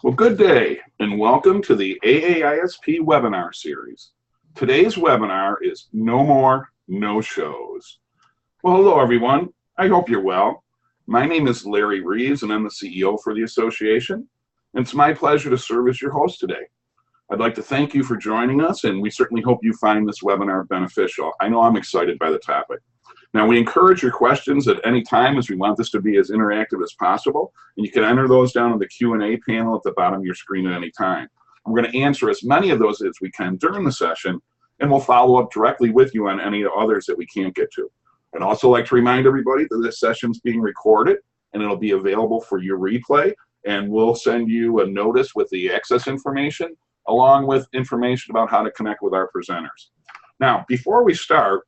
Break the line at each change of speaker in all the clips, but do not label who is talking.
Well, good day and welcome to the AAISP webinar series. Today's webinar is No More No Shows. Well, hello everyone. I hope you're well. My name is Larry Reeves and I'm the CEO for the association. And it's my pleasure to serve as your host today. I'd like to thank you for joining us, and we certainly hope you find this webinar beneficial. I know I'm excited by the topic. Now, we encourage your questions at any time, as we want this to be as interactive as possible, and you can enter those down in the Q&A panel at the bottom of your screen at any time. We're going to answer as many of those as we can during the session, and we'll follow up directly with you on any others that we can't get to. I'd also like to remind everybody that this session is being recorded, and it'll be available for your replay, and we'll send you a notice with the access information, along with information about how to connect with our presenters. Now, before we start,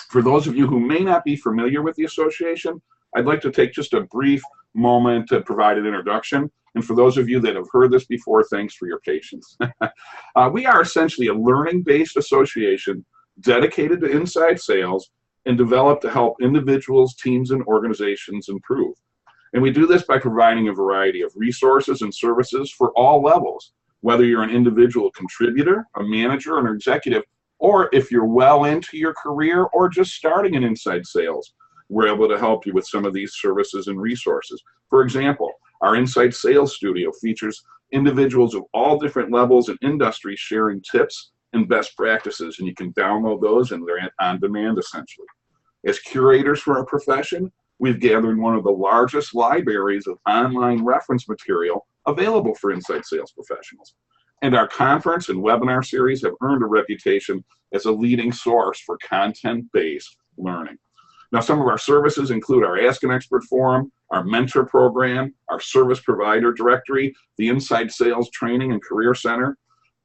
for those of you who may not be familiar with the association, I'd like to take just a brief moment to provide an introduction. And for those of you that have heard this before, thanks for your patience. We are essentially a learning-based association dedicated to inside sales and developed to help individuals, teams, and organizations improve. And we do this by providing a variety of resources and services for all levels, whether you're an individual contributor, a manager, or an executive, or if you're well into your career or just starting in inside sales, we're able to help you with some of these services and resources. For example, our Inside Sales Studio features individuals of all different levels and industries sharing tips and best practices, and you can download those and they're on demand essentially. As curators for our profession, we've gathered one of the largest libraries of online reference material available for inside sales professionals. And our conference and webinar series have earned a reputation as a leading source for content-based learning. Now, some of our services include our Ask an Expert forum, our mentor program, our service provider directory, the Inside Sales Training and Career Center.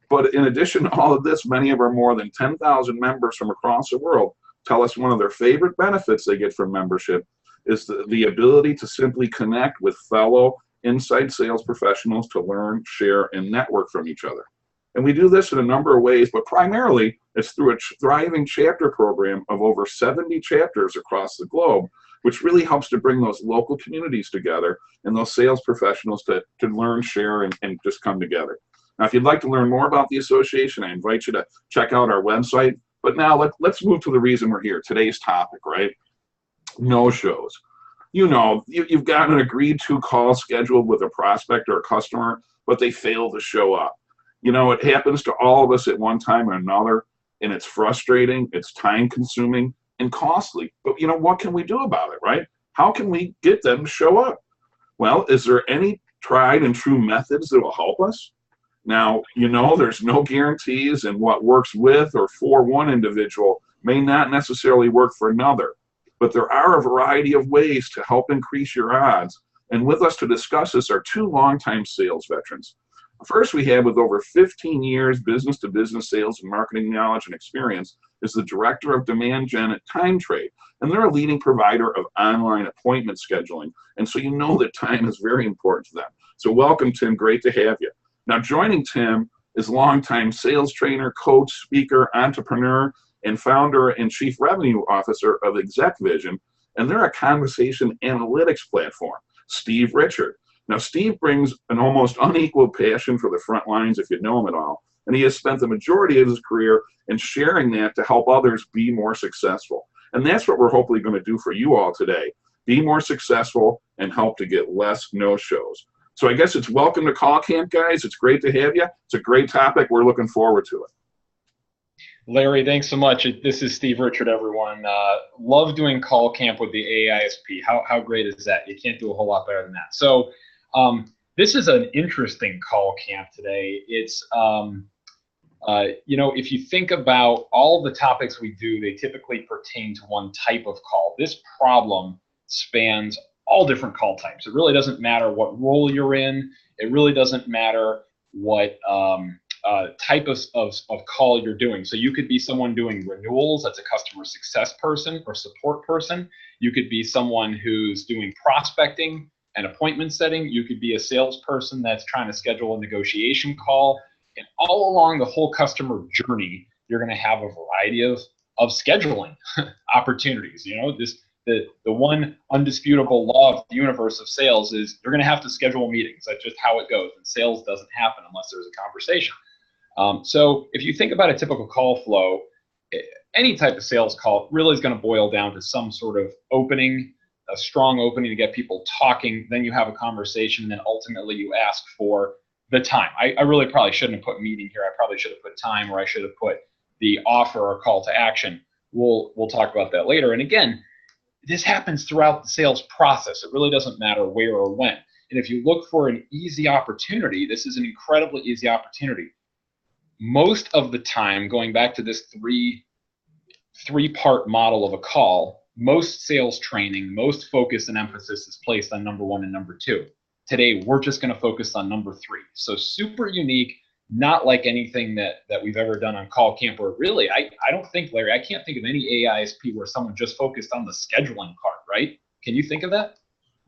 But in addition to all of this, many of our more than 10,000 members from across the world tell us one of their favorite benefits they get from membership is the ability to simply connect with fellow inside sales professionals to learn, share, and network from each other. And we do this in a number of ways, but primarily it's through a thriving chapter program of over 70 chapters across the globe, which really helps to bring those local communities together and those sales professionals to learn, share, and just come together. Now, if you'd like to learn more about the association, I invite you to check out our website. But now let's move to the reason we're here, today's topic, right? No-shows. You know, you've got an agreed-to call scheduled with a prospect or a customer, but they fail to show up. You know, it happens to all of us at one time or another, and it's frustrating, it's time-consuming, and costly. But, you know, what can we do about it, right? How can we get them to show up? Well, is there any tried and true methods that will help us? Now, you know, there's no guarantees, and what works with or for one individual may not necessarily work for another. But there are a variety of ways to help increase your odds. And with us to discuss this are two longtime sales veterans. First, we have with over 15 years business-to-business sales and marketing knowledge and experience is the Director of Demand Gen at TimeTrade. And they're a leading provider of online appointment scheduling. And so you know that time is very important to them. So welcome, Tim. Great to have you. Now, joining Tim is longtime sales trainer, coach, speaker, entrepreneur, and founder and chief revenue officer of ExecVision, and they're a conversation analytics platform, Steve Richard. Now, Steve brings an almost unequaled passion for the front lines, if you know him at all, and he has spent the majority of his career in sharing that to help others be more successful. And that's what we're hopefully going to do for you all today, be more successful and help to get less no-shows. So I guess it's welcome to Call Camp, guys. It's great to have you. It's a great topic. We're looking forward to it.
Larry, thanks so much. This is Steve Richard, everyone. Love doing Call Camp with the AISP. How great is that? You can't do a whole lot better than that. So this is an interesting Call Camp today. It's, you know, if you think about all the topics we do, they typically pertain to one type of call. This problem spans all different call types. It really doesn't matter what role you're in. It really doesn't matter what type of call you're doing. So you could be someone doing renewals, that's a customer success person or support person. You could be someone who's doing prospecting and appointment setting. You could be a salesperson that's trying to schedule a negotiation call. And all along the whole customer journey, you're going to have a variety of scheduling opportunities. You know, this the one undisputable law of the universe of sales is you're going to have to schedule meetings. That's just how it goes. And sales doesn't happen unless there's a conversation. So if you think about a typical call flow, any type of sales call really is going to boil down to some sort of opening, a strong opening to get people talking. Then you have a conversation, and then ultimately you ask for the time. I really probably shouldn't have put meeting here. I probably should have put time, or I should have put the offer or call to action. We'll talk about that later. And again, this happens throughout the sales process. It really doesn't matter where or when. And if you look for an easy opportunity, this is an incredibly easy opportunity. Most of the time, going back to this three-part model of a call, most sales training, most focus and emphasis is placed on number 1 and number 2. Today, we're just going to focus on number 3. So super unique, not like anything that we've ever done on Call Camp, or really, I don't think, Larry, I can't think of any AISP where someone just focused on the scheduling part, right? Can you think of that?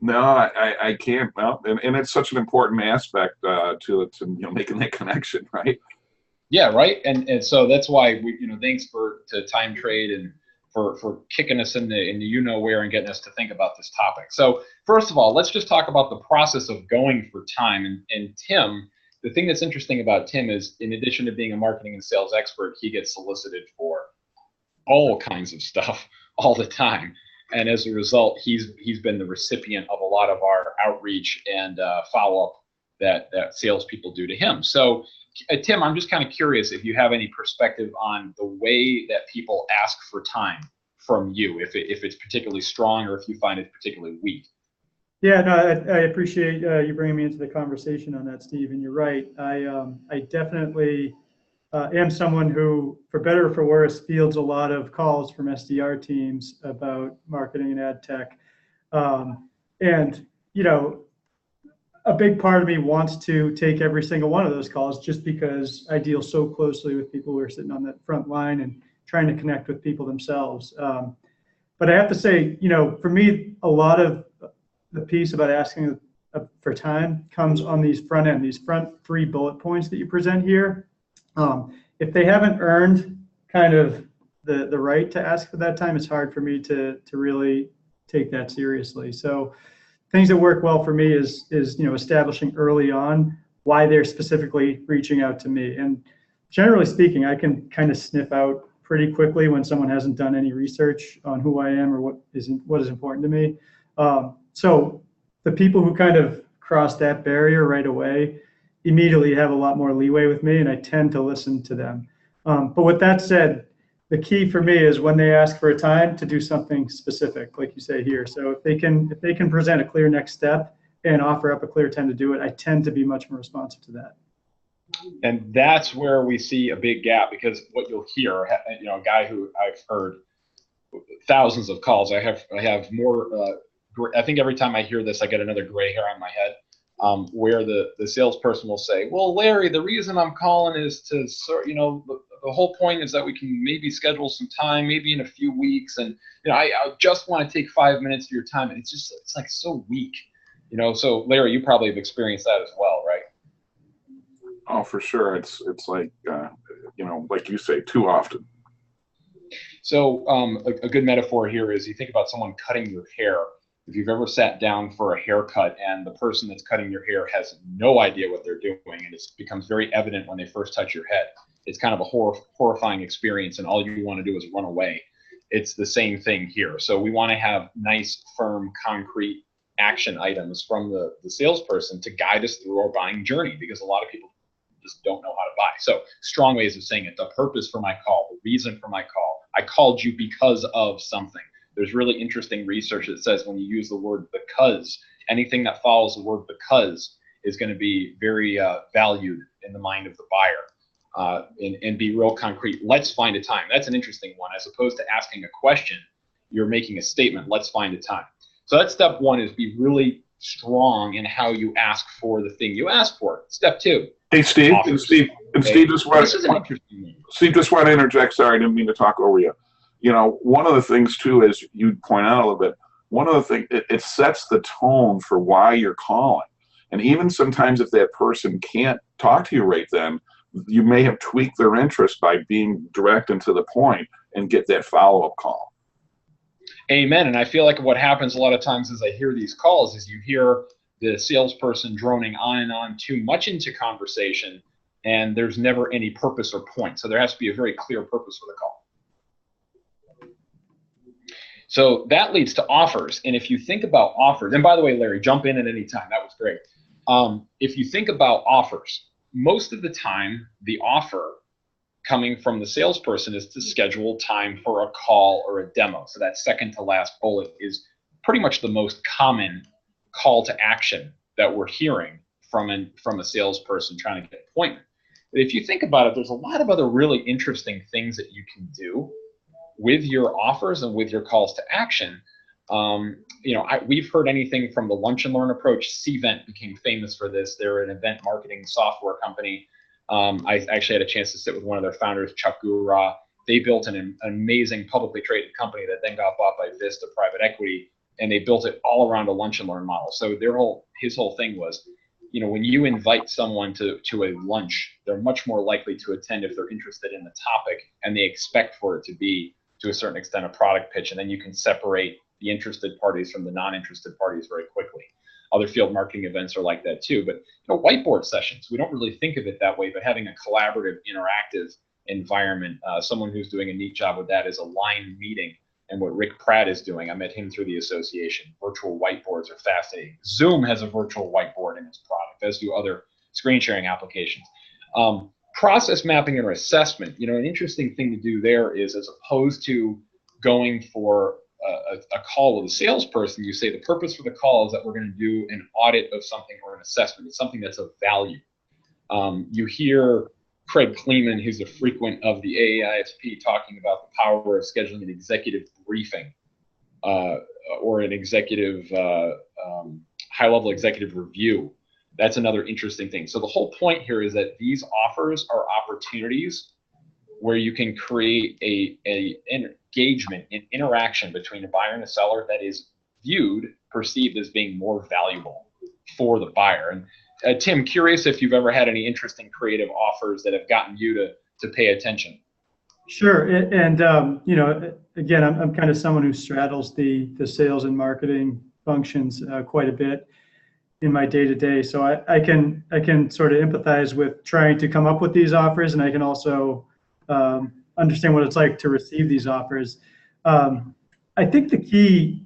No, I can't. Well, and it's such an important aspect to making that connection, right?
Yeah, right. And so that's why thanks to TimeTrade and for kicking us in the where and getting us to think about this topic. So first of all, let's just talk about the process of going for time. And Tim, the thing that's interesting about Tim is, in addition to being a marketing and sales expert, he gets solicited for all kinds of stuff all the time. And as a result, he's been the recipient of a lot of our outreach and follow-up that salespeople do to him. So Tim, I'm just kind of curious if you have any perspective on the way that people ask for time from you, if it's particularly strong or if you find it particularly weak.
Yeah, no, I appreciate you bringing me into the conversation on that, Steve. And you're right. I definitely am someone who, for better or for worse, fields a lot of calls from SDR teams about marketing and ad tech. And a big part of me wants to take every single one of those calls, just because I deal so closely with people who are sitting on that front line and trying to connect with people themselves. But I have to say, for me, a lot of the piece about asking for time comes on these front end, these front 3 bullet points that you present here. If they haven't earned kind of the right to ask for that time, it's hard for me to really take that seriously. So things that work well for me is establishing early on why they're specifically reaching out to me. And generally speaking, I can kind of sniff out pretty quickly when someone hasn't done any research on who I am or what is important to me. So the people who kind of cross that barrier right away immediately have a lot more leeway with me, and I tend to listen to them. But with that said, the key for me is when they ask for a time to do something specific, like you say here. So if they can present a clear next step and offer up a clear time to do it, I tend to be much more responsive to that.
And that's where we see a big gap, because what you'll hear, a guy who I've heard thousands of calls. I have more. I think every time I hear this, I get another gray hair on my head. Where the salesperson will say, "Well, Larry, the reason I'm calling is to sort, the whole point is that we can maybe schedule some time, maybe in a few weeks, and I just want to take 5 minutes of your time." And it's like so weak, So Larry, you probably have experienced that as well, right?
Oh, for sure. It's like like you say, too often.
So a good metaphor here is you think about someone cutting your hair. If you've ever sat down for a haircut and the person that's cutting your hair has no idea what they're doing, and it becomes very evident when they first touch your head, it's kind of a horrifying experience, and all you want to do is run away. It's the same thing here. So we want to have nice, firm, concrete action items from the salesperson to guide us through our buying journey, because a lot of people just don't know how to buy. So strong ways of saying it: the purpose for my call, the reason for my call. I called you because of something. There's really interesting research that says when you use the word because, anything that follows the word because is going to be very valued in the mind of the buyer, and be real concrete. Let's find a time. That's an interesting one. As opposed to asking a question, you're making a statement. Let's find a time. So that's step 1, is be really strong in how you ask for the thing you ask for. Step 2.
Hey, Steve,
offers.
Steve just want
This is an interesting one.
Steve, just want to interject. Sorry, I didn't mean to talk over you. One of the things too is, you point out a little bit, one of the things, it sets the tone for why you're calling. And even sometimes if that person can't talk to you right then, you may have tweaked their interest by being direct and to the point and get that follow-up call.
Amen. And I feel like what happens a lot of times as I hear these calls is you hear the salesperson droning on and on too much into conversation, and there's never any purpose or point. So there has to be a very clear purpose for the call. So that leads to offers. And if you think about offers, and by the way, Larry, jump in at any time. That was great. If you think about offers, most of the time, the offer coming from the salesperson is to schedule time for a call or a demo. So that second to last bullet is pretty much the most common call to action that we're hearing from a salesperson trying to get an appointment. But if you think about it, there's a lot of other really interesting things that you can do with your offers and with your calls to action. We've heard anything from the lunch and learn approach. Cvent became famous for this. They're an event marketing software company. I actually had a chance to sit with one of their founders, Chuck Gura. They built an amazing publicly traded company that then got bought by Vista Private Equity, and they built it all around a lunch and learn model. So his whole thing was, when you invite someone to a lunch, they're much more likely to attend if they're interested in the topic and they expect for it to be, to a certain extent, a product pitch, and then you can separate the interested parties from the non-interested parties very quickly. Other field marketing events are like that too. But whiteboard sessions, we don't really think of it that way, but having a collaborative, interactive environment, someone who's doing a neat job with that is a line meeting. And what Rick Pratt is doing, I met him through the association. Virtual whiteboards are fascinating. Zoom has a virtual whiteboard in its product, as do other screen sharing applications. Process mapping or assessment, an interesting thing to do there is, as opposed to going for a call with a salesperson, you say the purpose for the call is that we're going to do an audit of something or an assessment. It's something that's of value. You hear Craig Kleeman, who's a frequent of the AAISP, talking about the power of scheduling an executive briefing or an executive, high-level executive review. That's another interesting thing. So the whole point here is that these offers are opportunities where you can create an engagement, an interaction between a buyer and a seller that is perceived as being more valuable for the buyer. And Tim, curious if you've ever had any interesting creative offers that have gotten you to pay attention.
Sure, and again, I'm kind of someone who straddles the sales and marketing functions quite a bit in my day-to-day. So I can sort of empathize with trying to come up with these offers, and I can also understand what it's like to receive these offers. I think the key,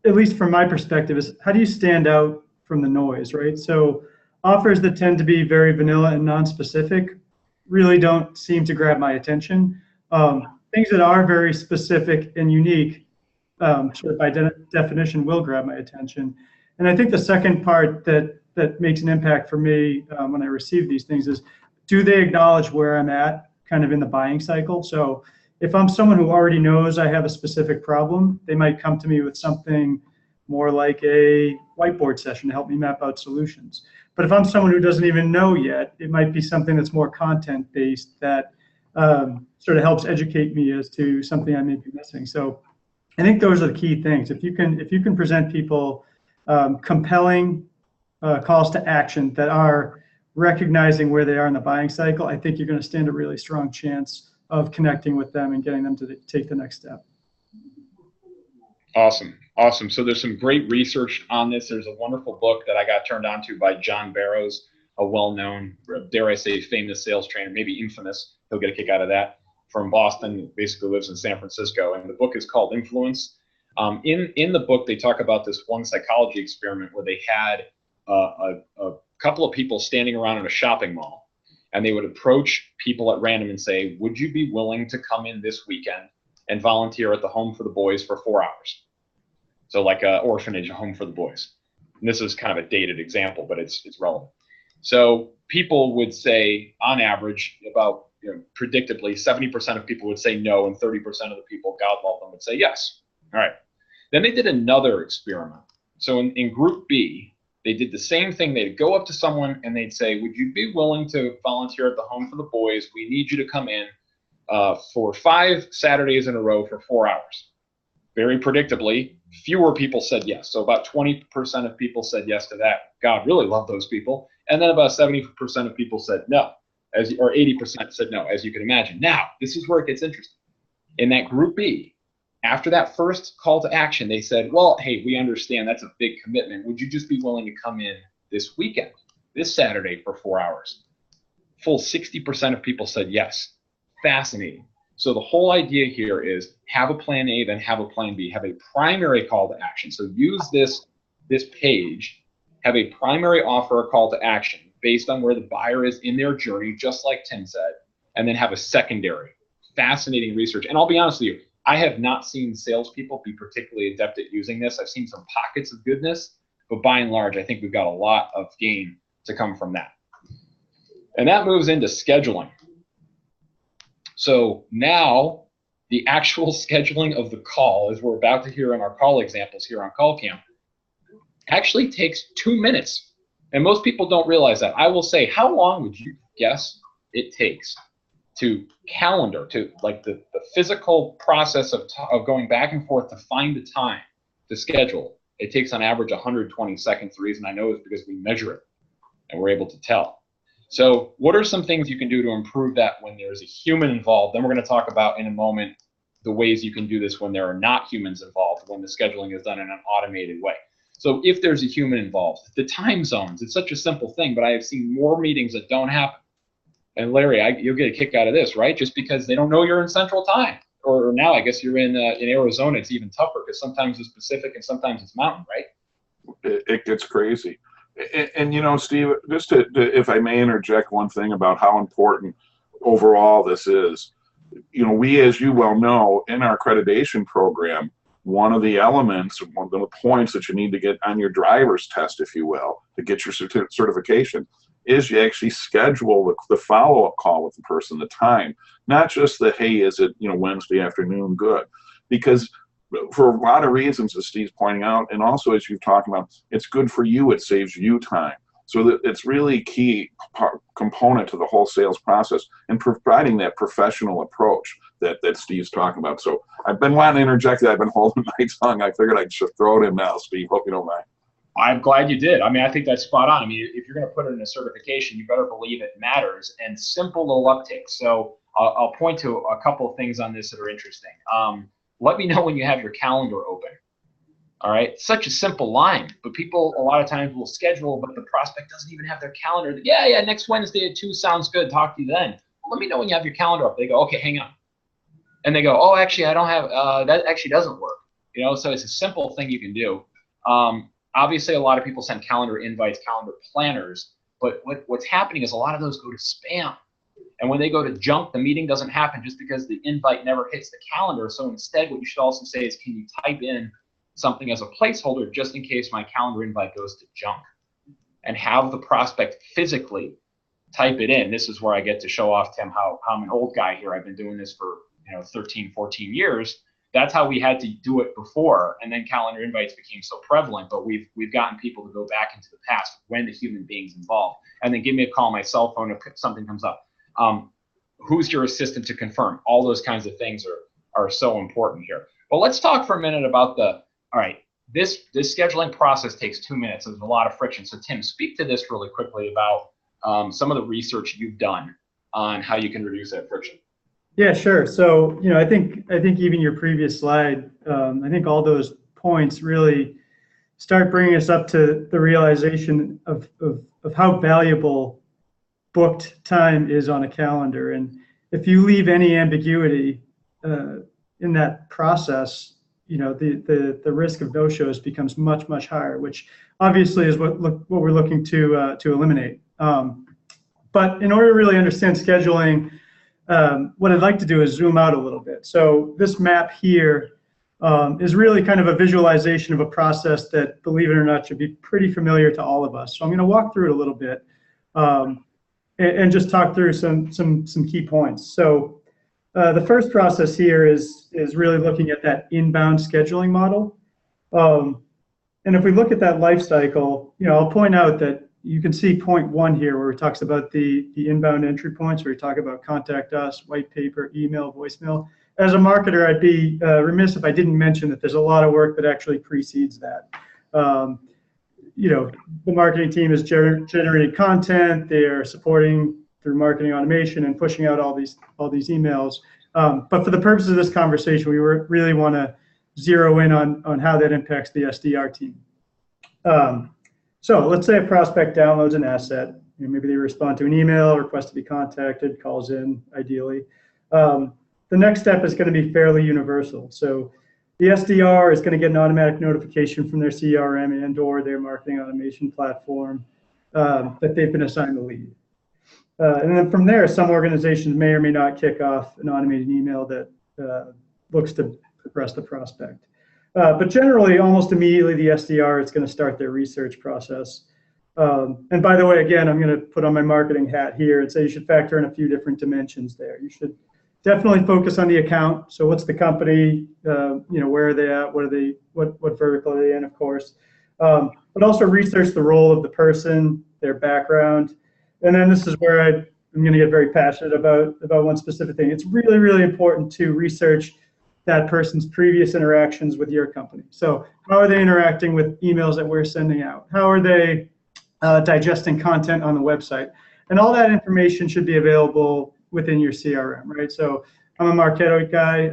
at least from my perspective, is how do you stand out from the noise, right? So offers that tend to be very vanilla and non-specific really don't seem to grab my attention. Things that are very specific and unique, sort of by definition, will grab my attention. And I think the second part that makes an impact for me when I receive these things is, do they acknowledge where I'm at kind of in the buying cycle? So if I'm someone who already knows I have a specific problem, they might come to me with something more like a whiteboard session to help me map out solutions. But if I'm someone who doesn't even know yet, it might be something that's more content-based that sort of helps educate me as to something I may be missing. So I think those are the key things. If you can present people compelling calls to action that are recognizing where they are in the buying cycle, I think you're going to stand a really strong chance of connecting with them and getting them to take the next step.
Awesome. So there's some great research on this. There's a wonderful book that I got turned on to by John Barrows, a well-known, dare I say, famous sales trainer, maybe infamous. He'll get a kick out of that, from Boston, basically lives in San Francisco. And the book is called Influence. In the book, they talk about this one psychology experiment where they had a couple of people standing around in a shopping mall, and they would approach people at random and say, would you be willing to come in this weekend and volunteer at the Home for the Boys for 4 hours? So like an orphanage, a home for the boys. And this is kind of a dated example, but it's relevant. So people would say, on average, about predictably, 70% of people would say no, and 30% of the people, God love them, would say yes. All right. Then they did another experiment. So in group B, they did the same thing. They'd go up to someone and they'd say, would you be willing to volunteer at the Home for the Boys? We need you to come in for 5 Saturdays in a row for 4 hours. Very predictably, fewer people said yes. So about 20% of people said yes to that. God really loved those people. And then about 70% of people said no, or 80% said no, as you can imagine. Now, this is where it gets interesting. In that group B, After that first call to action, they said, well, hey, we understand that's a big commitment. Would you just be willing to come in this weekend, this Saturday for 4 hours? Full 60% of people said yes. Fascinating. So the whole idea here is have a plan A, then have a plan B. Have a primary call to action. So use this page, have a primary offer or call to action based on where the buyer is in their journey, just like Tim said, and then have a secondary. Fascinating research. And I'll be honest with you, I have not seen salespeople be particularly adept at using this. I've seen some pockets of goodness, but by and large, I think we've got a lot of gain to come from that. And that moves into scheduling. So now the actual scheduling of the call, as we're about to hear in our call examples here on Call Camp, actually takes 2 minutes. And most people don't realize that. I will say, how long would you guess it takes to calendar, to like the physical process of going back and forth to find the time to schedule? It takes on average 120 seconds. The reason I know is because we measure it and we're able to tell. So what are some things you can do to improve that when there's a human involved? Then we're going to talk about in a moment the ways you can do this when there are not humans involved, when the scheduling is done in an automated way. So if there's a human involved, the time zones, it's such a simple thing, but I have seen more meetings that don't happen. And Larry, you'll get a kick out of this, right? Just because they don't know you're in Central Time. Or now I guess you're in Arizona, it's even tougher because sometimes it's Pacific and sometimes it's Mountain, right?
It gets crazy. And you know, Steve, just to, if I may interject one thing about how important overall this is. You know, we, as you well know, in our accreditation program, one of the elements, one of the points that you need to get on your driver's test, if you will, to get your certification, is you actually schedule the follow-up call with the person, the time, not just the, hey, is it, you know, Wednesday afternoon, good. Because for a lot of reasons, as Steve's pointing out, and also as you've talked about, it's good for you, it saves you time. So that it's really a key component to the whole sales process and providing that professional approach that Steve's talking about. So I've been wanting to interject that. I've been holding my tongue. I figured I'd just throw it in now, Steve. Hope you don't mind.
I'm glad you did. I mean, I think that's spot on. I mean, if you're going to put it in a certification, you better believe it matters, and simple little upticks. So I'll point to a couple of things on this that are interesting. Let me know when you have your calendar open. All right, such a simple line, but people a lot of times will schedule, but the prospect doesn't even have their calendar. Yeah, next Wednesday at 2 sounds good. Talk to you then. Let me know when you have your calendar up. They go, okay, hang on. And they go, oh, actually, I don't have, that actually doesn't work. You know, so it's a simple thing you can do. Obviously, a lot of people send calendar invites, calendar planners, but what's happening is a lot of those go to spam. And when they go to junk, the meeting doesn't happen just because the invite never hits the calendar. So instead, what you should also say is, can you type in something as a placeholder just in case my calendar invite goes to junk, and have the prospect physically type it in. This is where I get to show off, Tim, how I'm an old guy here. I've been doing this for 13, 14 years. That's how we had to do it before, and then calendar invites became so prevalent, but we've gotten people to go back into the past when the human being's involved, and then give me a call on my cell phone if something comes up. Who's your assistant to confirm? All those kinds of things are so important here. But let's talk for a minute about all right, this scheduling process takes 2 minutes. There's a lot of friction. So Tim, speak to this really quickly about some of the research you've done on how you can reduce that friction.
Yeah, sure. So, I think even your previous slide, I think all those points really start bringing us up to the realization of how valuable booked time is on a calendar. And if you leave any ambiguity in that process, the risk of no-shows becomes much, much higher, which obviously is what we're looking to eliminate. But in order to really understand scheduling, what I'd like to do is zoom out a little bit. So this map here is really kind of a visualization of a process that, believe it or not, should be pretty familiar to all of us. So I'm going to walk through it a little bit and just talk through some key points. So the first process here is really looking at that inbound scheduling model. And if we look at that life cycle, I'll point out that you can see point 1 here where it talks about the inbound entry points, where we talk about contact us, white paper, email, voicemail. As a marketer, I'd be remiss if I didn't mention that there's a lot of work that actually precedes that. The marketing team has generated content. They are supporting through marketing automation and pushing out all these emails. But for the purpose of this conversation, we really want to zero in on how that impacts the SDR team. So let's say a prospect downloads an asset. Maybe they respond to an email, request to be contacted, calls in, ideally. The next step is going to be fairly universal. So the SDR is going to get an automatic notification from their CRM and/or their marketing automation platform that they've been assigned the lead. And then from there, some organizations may or may not kick off an automated email that looks to progress the prospect. But generally, almost immediately, the SDR is going to start their research process. And by the way, again, I'm going to put on my marketing hat here and say you should factor in a few different dimensions there. You should definitely focus on the account. So what's the company? Where are they at? What vertical are they in, of course. But also research the role of the person, their background. And then this is where I'm going to get very passionate about one specific thing. It's really, really important to research that person's previous interactions with your company. So how are they interacting with emails that we're sending out? How are they digesting content on the website? And all that information should be available within your CRM, right? So I'm a Marketo guy.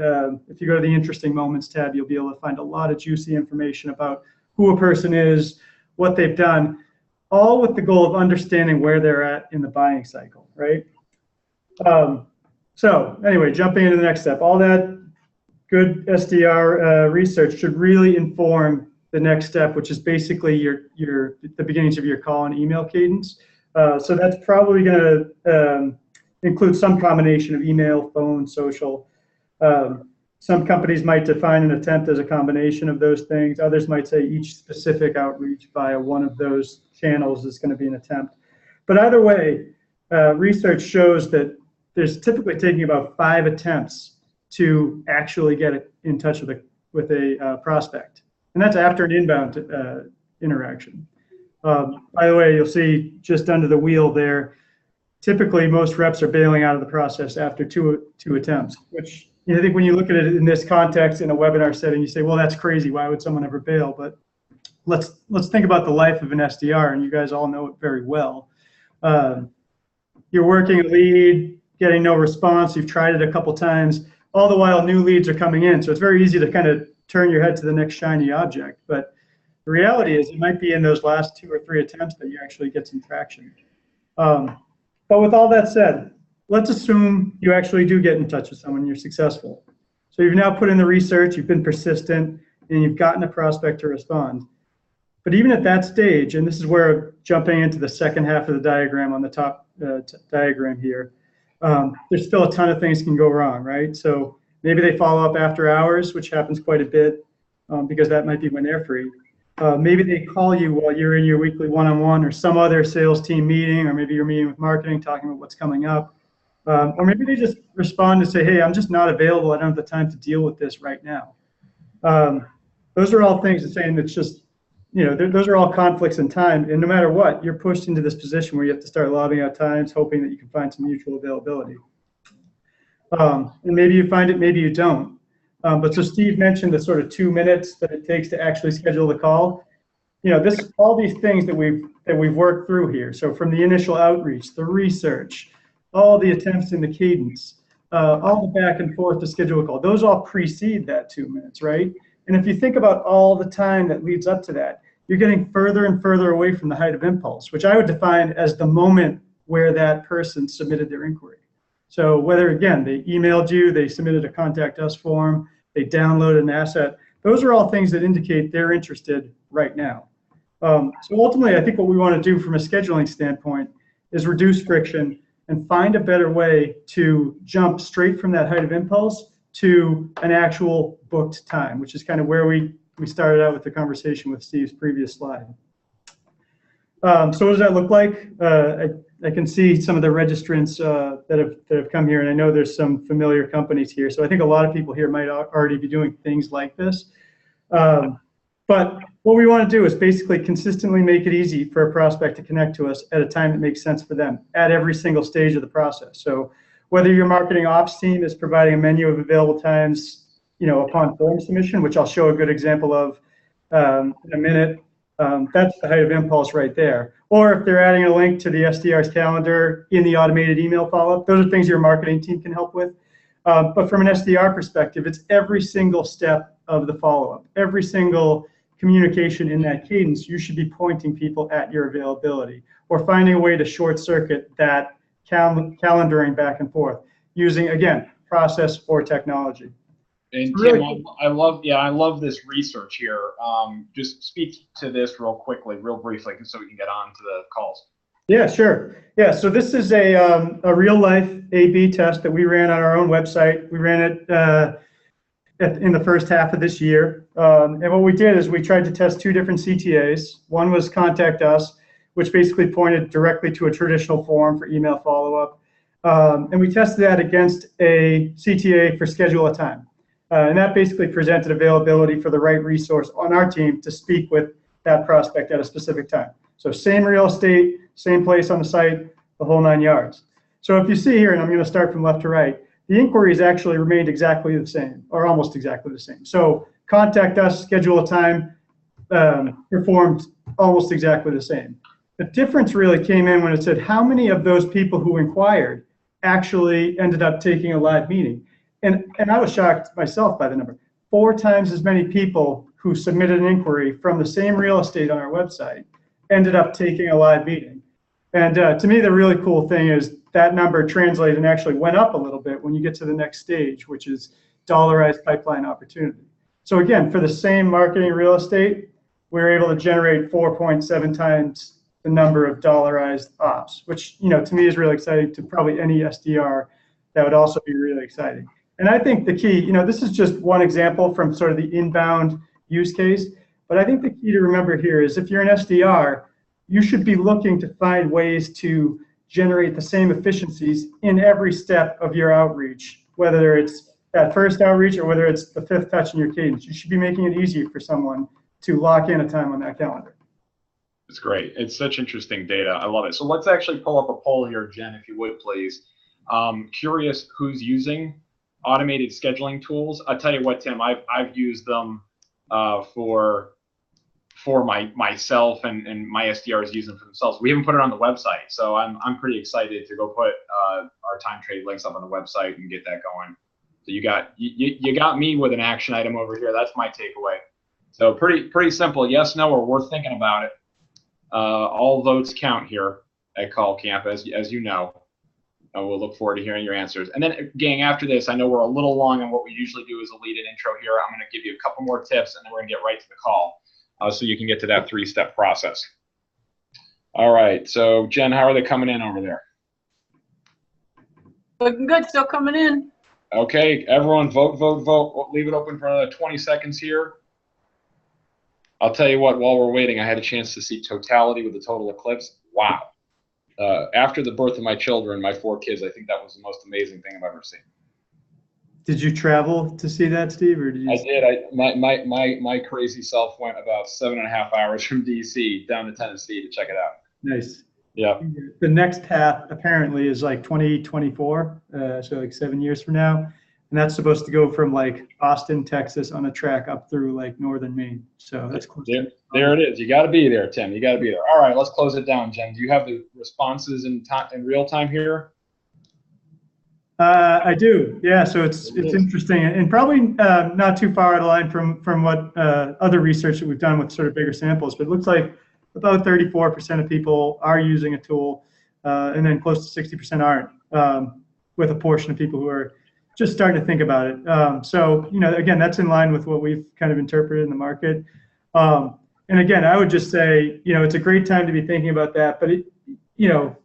If you go to the Interesting Moments tab, you'll be able to find a lot of juicy information about who a person is, what they've done, all with the goal of understanding where they're at in the buying cycle, right? So anyway, jumping into the next step, all that good SDR research should really inform the next step, which is basically the beginnings of your call and email cadence. So that's probably going to include some combination of email, phone, social. Some companies might define an attempt as a combination of those things. Others might say each specific outreach via one of those channels is going to be an attempt. But either way, research shows that there's typically taking about 5 attempts to actually get in touch with a prospect. And that's after an inbound interaction. By the way, you'll see just under the wheel there, typically most reps are bailing out of the process after two attempts, which I think when you look at it in this context in a webinar setting, you say, well, that's crazy. Why would someone ever bail? But let's think about the life of an SDR, and you guys all know it very well. You're working a lead, getting no response. You've tried it a couple times. All the while, new leads are coming in. So it's very easy to kind of turn your head to the next shiny object. But the reality is it might be in those last 2 or 3 attempts that you actually get some traction. But with all that said, let's assume you actually do get in touch with someone and you're successful. So you've now put in the research, you've been persistent, and you've gotten a prospect to respond. But even at that stage, and this is where jumping into the second half of the diagram on the top diagram here, there's still a ton of things can go wrong, right? So maybe they follow up after hours, which happens quite a bit because that might be when they're free. Maybe they call you while you're in your weekly one-on-one or some other sales team meeting, or maybe you're meeting with marketing, talking about what's coming up. Or maybe they just respond and say, hey, I'm just not available. I don't have the time to deal with this right now. Those are all things that saying it's just, those are all conflicts in time. And no matter what, you're pushed into this position where you have to start lobbing out times, hoping that you can find some mutual availability. And maybe you find it, maybe you don't. But so Steve mentioned the sort of 2 minutes that it takes to actually schedule the call. All these things that we've worked through here. So from the initial outreach, the research, all the attempts in the cadence, all the back and forth to schedule a call, those all precede that 2 minutes, right? And if you think about all the time that leads up to that, you're getting further and further away from the height of impulse, which I would define as the moment where that person submitted their inquiry. So whether, again, they emailed you, they submitted a contact us form, they downloaded an asset, those are all things that indicate they're interested right now. So ultimately, I think what we want to do from a scheduling standpoint is reduce friction and find a better way to jump straight from that height of impulse to an actual booked time, which is kind of where we started out with the conversation with Steve's previous slide. So what does that look like? I can see some of the registrants that have come here, and I know there's some familiar companies here. So I think a lot of people here might already be doing things like this. But what we want to do is basically consistently make it easy for a prospect to connect to us at a time that makes sense for them at every single stage of the process. So whether your marketing ops team is providing a menu of available times, upon form submission, which I'll show a good example of in a minute, that's the height of impulse right there. Or if they're adding a link to the SDR's calendar in the automated email follow-up, those are things your marketing team can help with. But from an SDR perspective, it's every single step of the follow-up, every single communication in that cadence. You should be pointing people at your availability or finding a way to short circuit that calendaring back and forth using, again, process or technology.
And
Really
Tim, I love this research here. Just speak to this real quickly, real briefly, so we can get on to the calls.
Yeah, sure. Yeah, so this is a real-life A/B test that we ran on our own website. We ran it in the first half of this year. And what we did is we tried to test two different CTAs. One was Contact Us, which basically pointed directly to a traditional form for email follow-up. And we tested that against a CTA for Schedule a Time. And that basically presented availability for the right resource on our team to speak with that prospect at a specific time. So same real estate, same place on the site, the whole 9 yards. So if you see here, and I'm going to start from left to right, the inquiries actually remained exactly the same, or almost exactly the same. So Contact Us, Schedule a Time, performed almost exactly the same. The difference really came in when it said how many of those people who inquired actually ended up taking a live meeting. And I was shocked myself by the number. 4 times as many people who submitted an inquiry from the same real estate on our website ended up taking a live meeting. And to me, the really cool thing is that number translated and actually went up a little bit when you get to the next stage, which is dollarized pipeline opportunity. So again, for the same marketing real estate, we were able to generate 4.7 times the number of dollarized ops, which, you know, to me is really exciting. To probably any SDR, that would also be really exciting. And I think the key, you know, this is just one example from sort of the inbound use case, but I think the key to remember here is if you're an SDR, you should be looking to find ways to generate the same efficiencies in every step of your outreach, whether it's that first outreach or whether it's the 5th touch in your cadence. You should be making it easier for someone to lock in a time on that calendar.
It's great. It's such interesting data. I love it. So let's actually pull up a poll here, Jen, if you would, please. Curious who's using automated scheduling tools. I'll tell you what, Tim, I've used them for myself, and my SDRs use them for themselves. We haven't put it on the website, so I'm pretty excited to go put our TimeTrade links up on the website and get that going. So you got me with an action item over here. That's my takeaway. So pretty simple. Yes, no, or worth thinking about it. All votes count here at Call Camp, as you know. We'll look forward to hearing your answers. And then, gang, after this, I know we're a little long on what we usually do as a lead-in intro here. I'm going to give you a couple more tips, and then we're going to get right to the call, so you can get to that 3-step process. All right. So, Jen, how are they coming in over there?
Looking good. Still coming in.
Okay. Everyone, vote, vote, vote. We'll leave it open for another 20 seconds here. I'll tell you what, while we're waiting, I had a chance to see totality with the total eclipse. Wow. After the birth of my children, my 4 kids, I think that was the most amazing thing I've ever seen.
Did you travel to see that, Steve, or did you?
I did. My crazy self went about 7.5 hours from DC down to Tennessee to check it out.
Nice.
Yeah.
The next path apparently is like 2024, so like 7 years from now. And that's supposed to go from like Austin, Texas on a track up through like northern Maine. So that's close.
There it is. You got to be there, Tim. You got to be there. All right, let's close it down, Jen. Do you have the responses in real time here?
I do. Yeah. So it's interesting and probably not too far out of line from what other research that we've done with sort of bigger samples. But it looks like about 34% of people are using a tool, and then close to 60% aren't, with a portion of people who are just starting to think about it. So, you know, again, that's in line with what we've kind of interpreted in the market. And again, I would just say, you know, it's a great time to be thinking about that, but you know,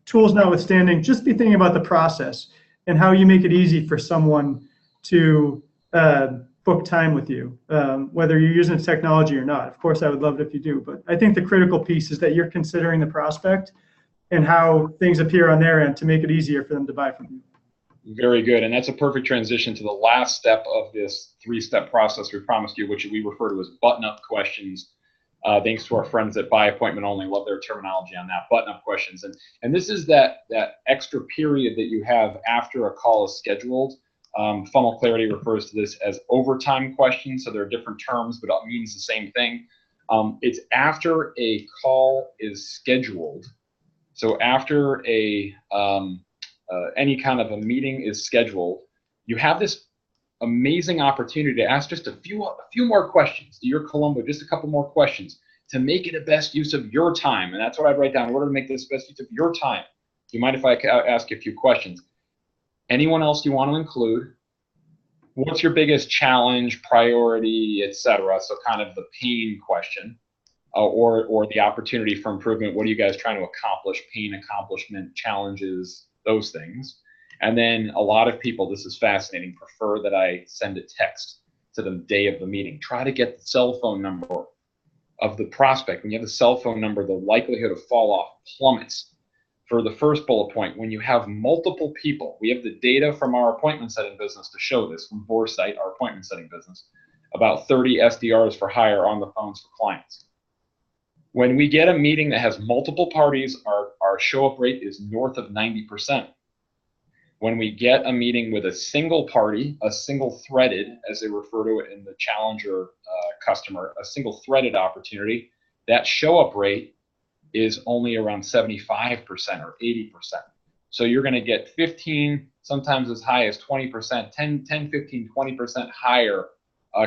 tools notwithstanding, just be thinking about the process and how you make it easy for someone to book time with you, whether you're using technology or not. Of course, I would love it if you do, but I think the critical piece is that you're considering the prospect and how things appear on their end to make it easier for them to buy from you.
Very good. And that's a perfect transition to the last step of this 3-step process we promised you, which we refer to as button-up questions. Thanks to our friends at By Appointment Only. Love their terminology on that, button-up questions. And this is that extra period that you have after a call is scheduled. Funnel Clarity refers to this as overtime questions. So there are different terms, but it means the same thing. It's after a call is scheduled. So after any kind of a meeting is scheduled, you have this amazing opportunity to ask just a few more questions to your Columbo, just a couple more questions to make it the best use of your time. And that's what I'd write down. In order to make this best use of your time, do you mind if I ask you a few questions? Anyone else you want to include? What's your biggest challenge, priority, etc.? So kind of the pain question, or the opportunity for improvement. What are you guys trying to accomplish? Pain, accomplishment, challenges, those things. And then a lot of people, this is fascinating, prefer that I send a text to the day of the meeting. Try to get the cell phone number of the prospect. When you have the cell phone number, the likelihood of fall off plummets. For the first bullet point, when you have multiple people, we have the data from our appointment setting business to show this, from Vorsight, our appointment setting business, about 30 SDRs for hire on the phones for clients. When we get a meeting that has multiple parties, our show-up rate is north of 90%. When we get a meeting with a single party, a single threaded, as they refer to it in the challenger customer, a single threaded opportunity, that show-up rate is only around 75% or 80%. So you're going to get 15, sometimes as high as 20%, 10, 15, 20% higher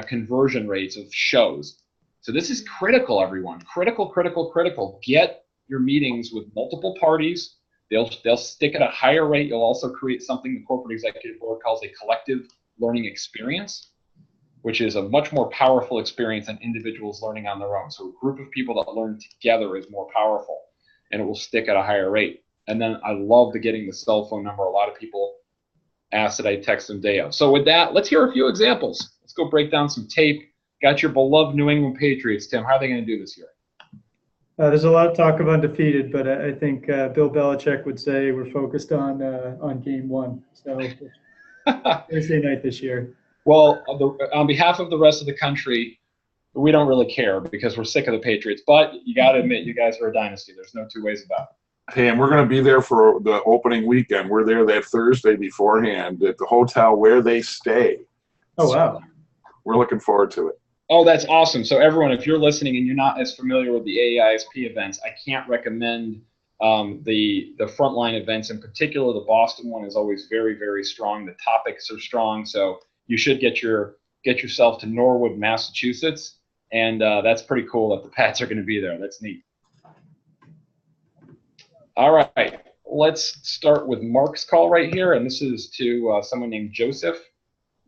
conversion rates of shows. So this is critical, everyone. Critical, critical, critical. Get your meetings with multiple parties. They'll stick at a higher rate. You'll also create something the corporate executive board calls a collective learning experience, which is a much more powerful experience than individuals learning on their own. So a group of people that learn together is more powerful, and it will stick at a higher rate. And then I love getting the cell phone number. A lot of people ask that I text them day of. So with that, let's hear a few examples. Let's go break down some tape. Got your beloved New England Patriots, Tim. How are they going to do this year?
There's a lot of talk of undefeated, but I think Bill Belichick would say we're focused on game one. So Thursday night this year.
Well, on behalf of the rest of the country, we don't really care because we're sick of the Patriots. But you got to admit, you guys are a dynasty. There's no two ways about it.
Hey, and we're going to be there for the opening weekend. We're there that Thursday beforehand at the hotel where they stay.
Oh, wow.
We're looking forward to it.
Oh, that's awesome. So everyone, if you're listening and you're not as familiar with the AAISP events, I can't recommend the frontline events. In particular, the Boston one is always very, very strong. The topics are strong. So you should get yourself to Norwood, Massachusetts. And that's pretty cool that the Pats are going to be there. That's neat. All right. Let's start with Mark's call right here. And this is to someone named Joseph.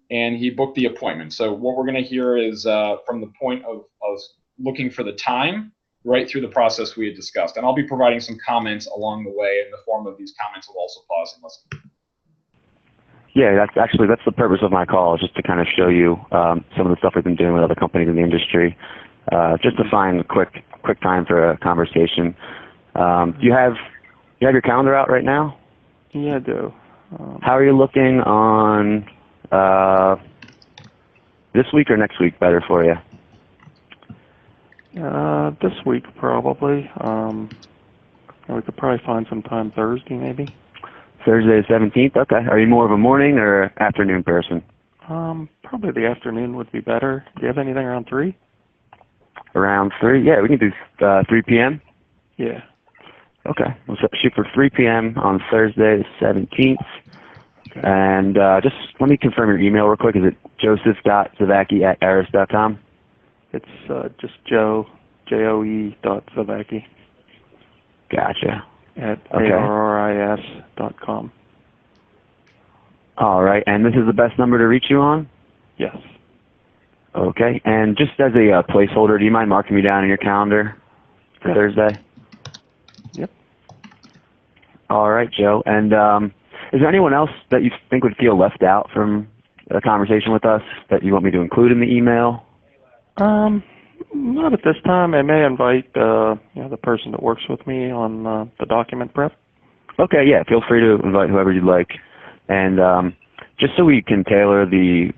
And he booked the appointment. So what we're going to hear is from the point of looking for the time right through the process we had discussed. And I'll be providing some comments along the way. In the form of these comments, we'll also pause and listen.
Yeah, that's the purpose of my call, just to kind of show you some of the stuff we've been doing with other companies in the industry, just to find a quick time for a conversation. Do you have your calendar out right now?
Yeah, I do.
How are you looking on this week or next week better for you?
This week probably. We could probably find some time Thursday maybe.
Thursday the 17th? Okay. Are you more of a morning or afternoon person?
Probably the afternoon would be better. Do you have anything around 3?
Around 3? Yeah, we can do 3 p.m.
Yeah.
Okay. We'll shoot for 3 p.m. on Thursday the 17th. Okay. And just let me confirm your email real quick. Is it joseph.zavacki@aris.com?
It's just Joe.Zavacki.
Gotcha.
At ARRIS.com.
All right. And this is the best number to reach you on?
Yes.
Okay. And just as a placeholder, do you mind marking me down in your calendar for Thursday?
Yep.
All right, Joe. And is there anyone else that you think would feel left out from a conversation with us that you want me to include in the email?
Not at this time. I may invite the person that works with me on the document prep.
Okay, yeah. Feel free to invite whoever you'd like. And just so we can tailor the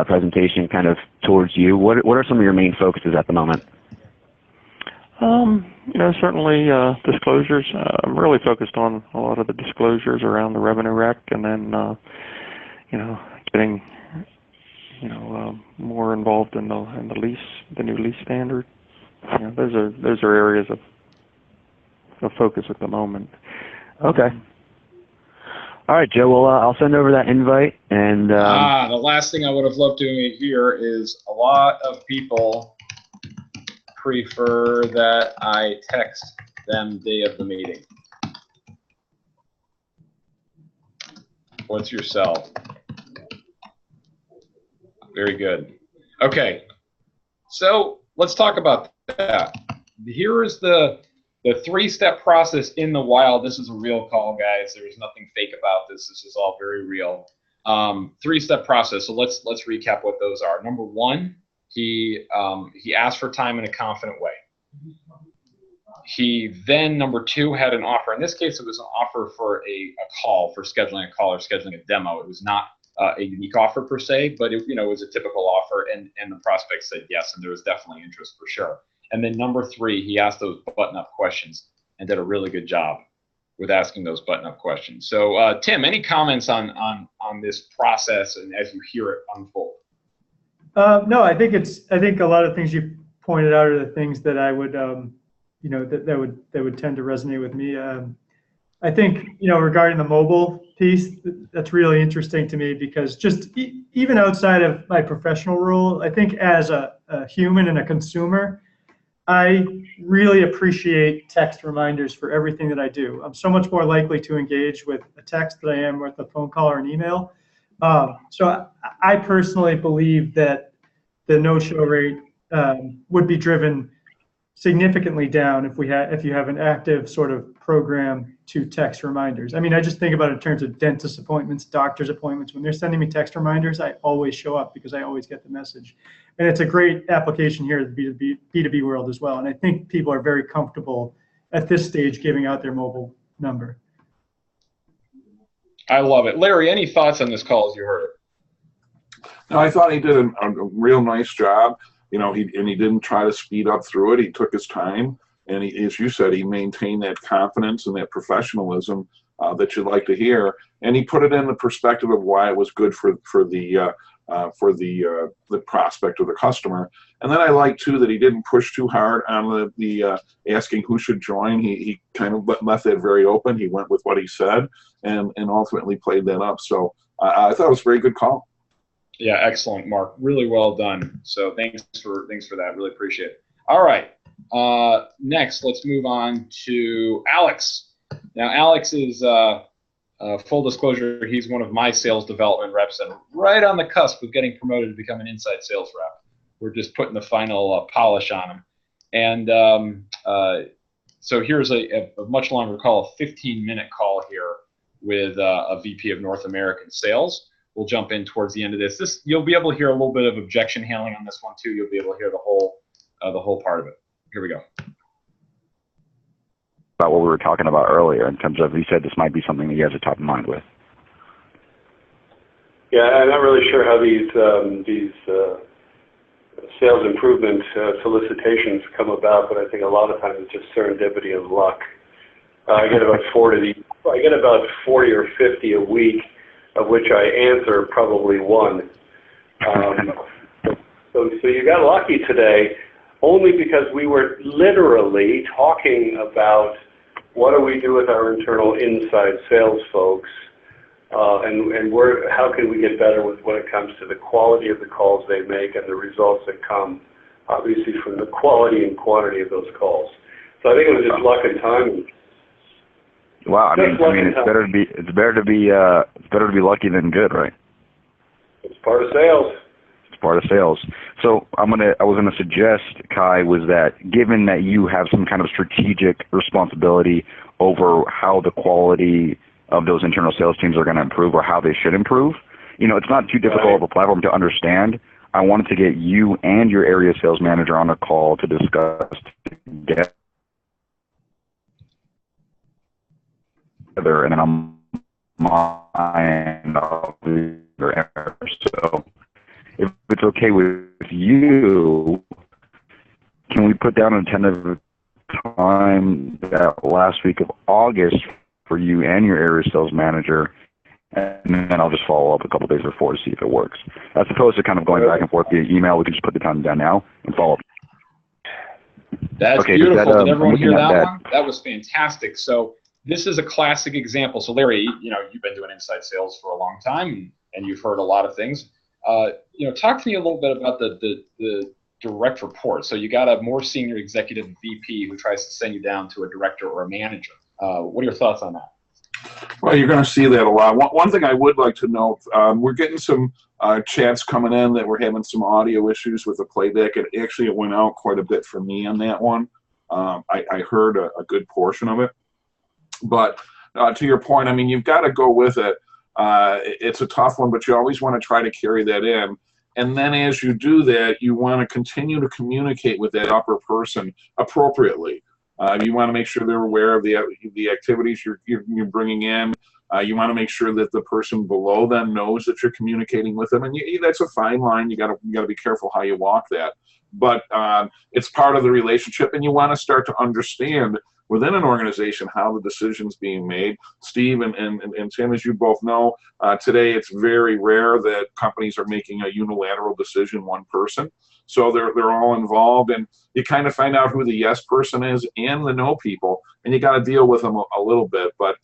presentation kind of towards you, what are some of your main focuses at the moment?
Certainly disclosures. I'm really focused on a lot of the disclosures around the revenue rec, and then getting more involved in the lease, the new lease standard. Those are areas of focus at the moment.
Okay. All right, Joe. Well, I'll send over that invite. And
the last thing I would have loved to hear is a lot of people prefer that I text them day of the meeting. What's your cell? Very good. Okay, so let's talk about that. Here is the three-step process in the wild. This is a real call, guys. There's nothing fake about this. This is all very real. Three-step process. So let's recap what those are. Number one, he asked for time in a confident way. He then, number two, had an offer. In this case, it was an offer for a call, for scheduling a call or scheduling a demo. It was not a unique offer per se, but it was a typical offer, and the prospect said yes, and there was definitely interest for sure. And then number three, he asked those button-up questions and did a really good job with asking those button-up questions. So, Tim, any comments on this process and as you hear it unfold?
No, I think a lot of things you pointed out are the things that I would, that would tend to resonate with me. I think, regarding the mobile piece, that's really interesting to me because just even outside of my professional role, I think as a human and a consumer, I really appreciate text reminders for everything that I do. I'm so much more likely to engage with a text than I am with a phone call or an email. So I personally believe that the no-show rate would be driven significantly down if you have an active sort of program to text reminders. I mean, I just think about it in terms of dentist appointments, doctor's appointments. When they're sending me text reminders, I always show up because I always get the message. And it's a great application here in the B2B world as well. And I think people are very comfortable at this stage giving out their mobile number.
I love it. Larry, any thoughts on this call as you heard it?
No, I thought he did a real nice job. He didn't try to speed up through it. He took his time, and as you said, he maintained that confidence and that professionalism that you'd like to hear. And he put it in the perspective of why it was good for the prospect or the customer. And then I like too that he didn't push too hard on the asking who should join. He kind of left that very open. He went with what he said and ultimately played that up. So I thought it was a very good call.
Yeah, excellent, Mark. Really well done. So thanks for that. Really appreciate it. All right. Next, let's move on to Alex. Now, Alex is full disclosure. He's one of my sales development reps, and right on the cusp of getting promoted to become an inside sales rep. We're just putting the final polish on him. And so here's a much longer call, a 15-minute call here with a VP of North American Sales. We'll jump in towards the end of this. You'll be able to hear a little bit of objection handling on this one too. You'll be able to hear the whole part of it. Here we go.
About what we were talking about earlier in terms of, you said this might be something that you guys are top of mind with.
Yeah, I'm not really sure how these sales improvement solicitations come about, but I think a lot of times it's just serendipity and luck. I get about 40 or 50 a week, of which I answer probably one. So you got lucky today, only because we were literally talking about what do we do with our internal inside sales folks, and how can we get better when it comes to the quality of the calls they make and the results that come, obviously, from the quality and quantity of those calls. So I think it was just luck and timing.
Wow, I mean, it's better to be lucky than good, right?
It's part of sales.
It's part of sales. So I was gonna suggest, Kai, was that given that you have some kind of strategic responsibility over how the quality of those internal sales teams are going to improve or how they should improve, it's not too difficult of a platform to understand. I wanted to get you and your area sales manager on a call to discuss together. And then I'm so if it's okay with you, can we put down a tentative time that last week of August for you and your area sales manager, and then I'll just follow up a couple days before to see if it works. As opposed to kind of going back and forth via email, we can just put the time down now and follow up.
That's okay, beautiful. Did everyone hear that one? That was fantastic. So this is a classic example. So Larry, you've been doing inside sales for a long time, and you've heard a lot of things. Talk to me a little bit about the direct report. So you got a more senior executive VP who tries to send you down to a director or a manager. What are your thoughts on that?
Well, you're going to see that a lot. One thing I would like to note, we're getting some chats coming in that we're having some audio issues with the playback. And actually, it went out quite a bit for me on that one. I heard a good portion of it. But to your point, I mean, you've got to go with it. It's a tough one, but you always want to try to carry that in. And then as you do that, you want to continue to communicate with that upper person appropriately. You want to make sure they're aware of the activities you're bringing in. You want to make sure that the person below them knows that you're communicating with them, and that's a fine line. You got to be careful how you walk that. But it's part of the relationship, and you want to start to understand within an organization how the decision's being made. Steve and Tim, as you both know, today it's very rare that companies are making a unilateral decision, one person. So they're all involved, and you kind of find out who the yes person is and the no people, and you got to deal with them a little bit, but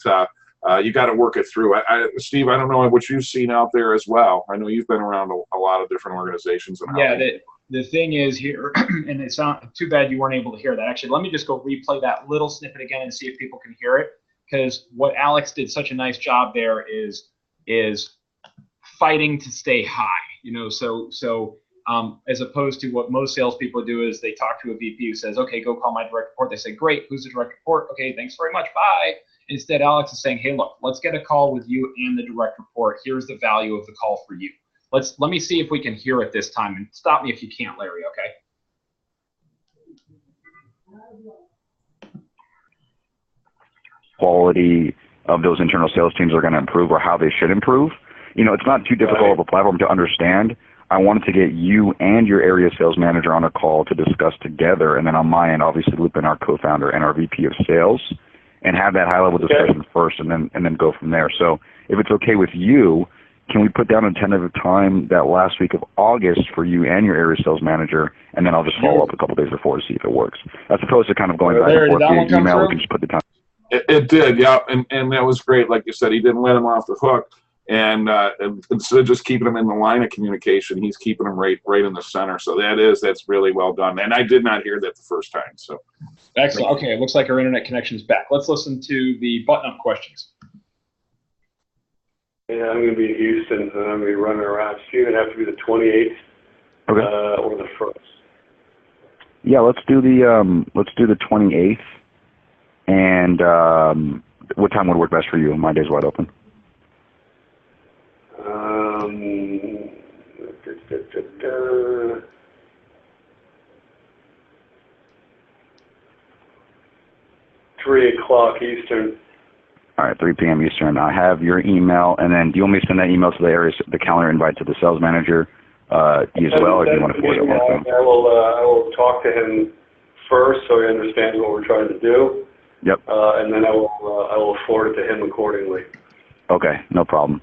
you got to work it through. Steve, I don't know what you've seen out there as well. I know you've been around a lot of different organizations. And
the thing is here, and it's not too bad you weren't able to hear that. Actually, let me just go replay that little snippet again and see if people can hear it, because what Alex did such a nice job there is fighting to stay high. So as opposed to what most salespeople do is they talk to a VP who says, okay, go call my direct report. They say, great, who's the direct report? Okay, thanks very much, bye. Instead, Alex is saying, hey, look, let's get a call with you and the direct report. Here's the value of the call for you. Let me see if we can hear it this time, and stop me if you can't, Larry, okay?
Quality of those internal sales teams are going to improve, or how they should improve. It's not too difficult of a platform to understand. I wanted to get you and your area sales manager on a call to discuss together, and then on my end, obviously loop in our co-founder and our VP of sales, and have that high-level discussion first, and then go from there. So if it's okay with you, can we put down a tentative time that last week of August for you and your area sales manager, and then I'll just follow up a couple days before to see if it works, as opposed to kind of going back and forth via email. We can just put the time.
It did, yeah, and that was great. Like you said, he didn't let him off the hook. And instead of just keeping them in the line of communication, he's keeping them right in the center. So that's really well done. And I did not hear that the first time. So
excellent. Okay, it looks like our internet connection is back. Let's listen to the button-up questions.
Yeah, I'm going to be in Houston, and I'm going to be running around. It's going to have to be the 28th or the 1st.
Yeah, let's do the 28th. And what time would work best for you? My day's wide open.
3 o'clock Eastern.
All right, 3 p.m. Eastern. I have your email, and then do you want me to send that email to the calendar invite to the sales manager as well, or do you want to forward it on?
I will talk to him first so he understands what we're trying to do.
Yep.
And then I will forward it to him accordingly.
Okay, no problem.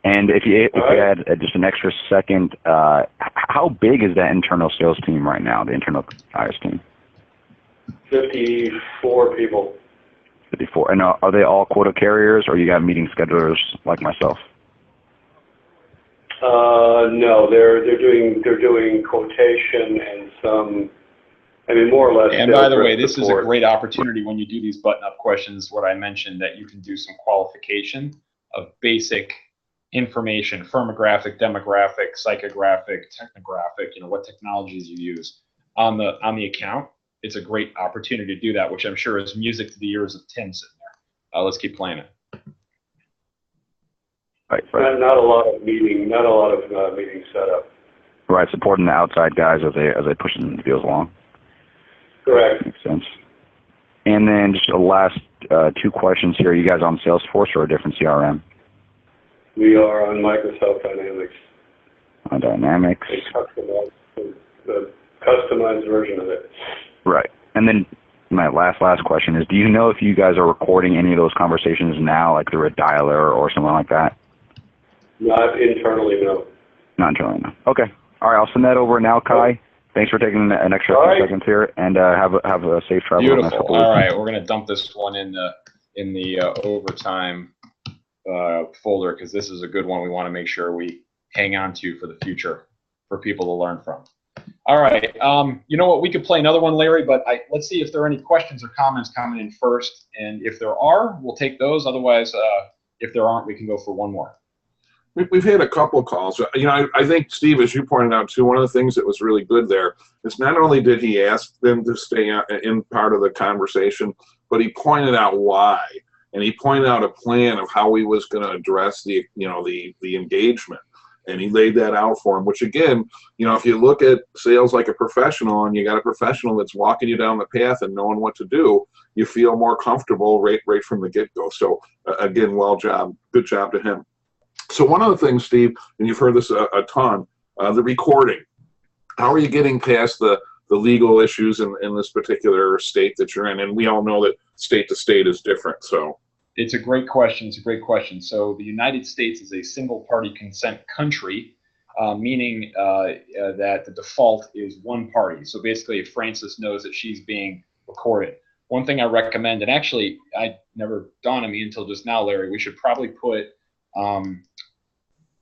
And if you add just an extra second, how big is that internal sales team right now, the internal IS team?
54 people.
54. And are they all quota carriers, or you got meeting schedulers like myself?
No, they're doing quotation and some. I mean, more or less.
And by the way, this is a great opportunity when you do these button-up questions. What I mentioned, that you can do some qualification of basic information: firmographic, demographic, psychographic, technographic. What technologies you use on the account. It's a great opportunity to do that, which I'm sure is music to the ears of Tim sitting there. Let's keep playing it.
Right.
Not a lot of meeting set up.
Right, supporting the outside guys as they push the deals along.
Correct.
Makes sense. And then just the last 2 questions here. Are you guys on Salesforce or a different CRM?
We are on Microsoft Dynamics.
On Dynamics.
The customized version of it.
Right. And then my last question is, do you know if you guys are recording any of those conversations now, like through a dialer or something like that?
Not internally, no.
Not internally, no. Okay. All right, I'll send that over now, Kai. Thanks for taking an extra few seconds here, and have a safe travel.
Beautiful. All right, we're going to dump this one in in the overtime folder, because this is a good one we want to make sure we hang on to for the future for people to learn from. All right, you know what, we could play another one, Larry, but let's see if there are any questions or comments coming in first, and if there are, we'll take those. Otherwise, if there aren't, we can go for one more.
We've had a couple of calls. You know, I think, Steve, as you pointed out too, one of the things that was really good there is not only did he ask them to stay in part of the conversation, but he pointed out why, and he pointed out a plan of how he was going to address the engagement, and he laid that out for him. Which again, you know, if you look at sales like a professional, and you got a professional that's walking you down the path and knowing what to do, you feel more comfortable right from the get-go. So again, good job to him. So one of the things, Steve, and you've heard this a ton, the recording. How are you getting past the legal issues in this particular state that you're in? And we all know that state to state is different. So
it's a great question. It's a great question. So the United States is a single-party consent country, meaning that the default is one party. So basically, if Frances knows that she's being recorded, one thing I recommend, and actually, I never dawned on me until just now, Larry, we should probably put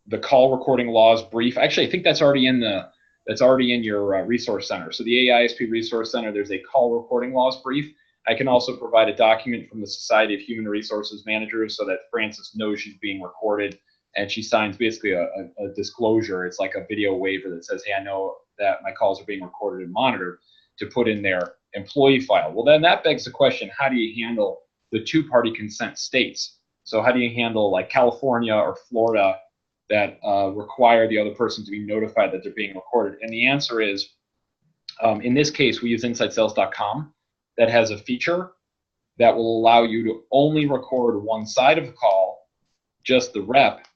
the call recording laws brief. Actually, I think that's already in your resource center. So the AISP Resource Center, there's a call recording laws brief. I can also provide a document from the Society of Human Resources Managers so that Frances knows she's being recorded, and she signs basically a disclosure. It's like a video waiver that says, hey, I know that my calls are being recorded and monitored, to put in their employee file. Well, then that begs the question, how do you handle the two-party consent states? So how do you handle like California or Florida that require the other person to be notified that they're being recorded? And the answer is, in this case, we use InsideSales.com that has a feature that will allow you to only record one side of the call, just the rep,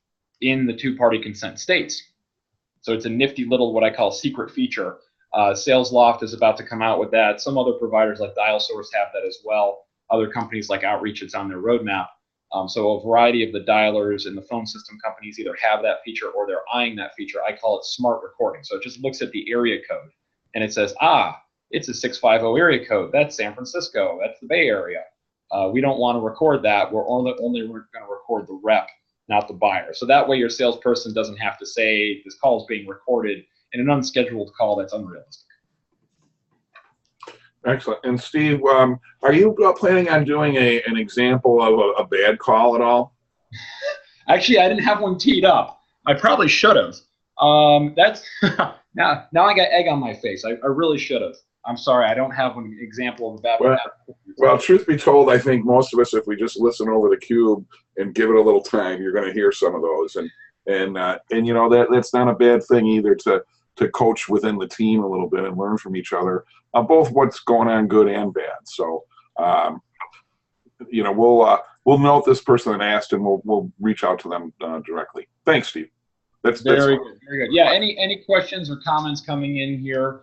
in the two-party consent states. So it's a nifty little what I call secret feature. SalesLoft is about to come out with that. Some other providers like DialSource have that as well. Other companies like Outreach, it's on their roadmap. So a variety of the dialers and the phone system companies either have that feature or they're eyeing that feature. I call it smart recording. So it just looks at the area code and it says, it's a 650 area code. That's San Francisco. That's the Bay Area. We don't want to record that. We're only going to record the rep, not the buyer. So that way your salesperson doesn't have to say this call is being recorded in an unscheduled call that's unrealistic.
Excellent. And Steve, are you planning on doing an example of a bad call at all?
Actually, I didn't have one teed up. I probably should have. That's now I got egg on my face. I really should have. I'm sorry, I don't have an example of a bad one.
Well, truth be told, I think most of us, if we just listen over the cube and give it a little time, you're going to hear some of those. And you know, that's not a bad thing either, to coach within the team a little bit and learn from each other, both what's going on good and bad. So, you know, we'll note this person that asked, and we'll reach out to them directly. Thanks, Steve. That's
very good. Very good. Yeah. Any questions or comments coming in here?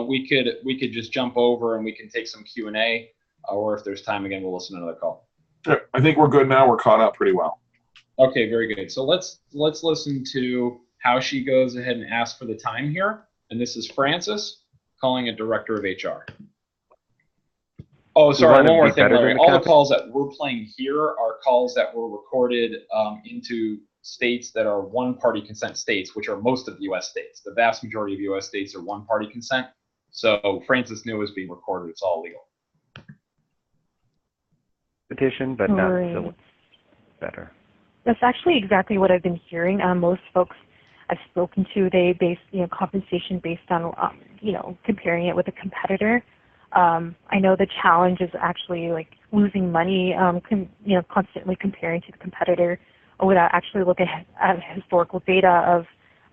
We could just jump over and we can take some Q&A, or if there's time again, we'll listen to another call.
Sure. I think we're good now. We're caught up pretty well.
Okay, very good. So let's listen to how she goes ahead and asks for the time here. And this is Frances calling a director of HR. Oh, sorry, one more thing, Larry. All the calls that we're playing here are calls that were recorded into states that are one-party consent states, which are most of the U.S. states. The vast majority of U.S. states are one-party consent. So Frances knew it was being recorded. It's all legal.
Petition, but not so better.
That's actually exactly what I've been hearing. Most folks I've spoken to, they base compensation based on comparing it with a competitor. I know the challenge is actually like losing money, constantly comparing to the competitor without actually looking at historical data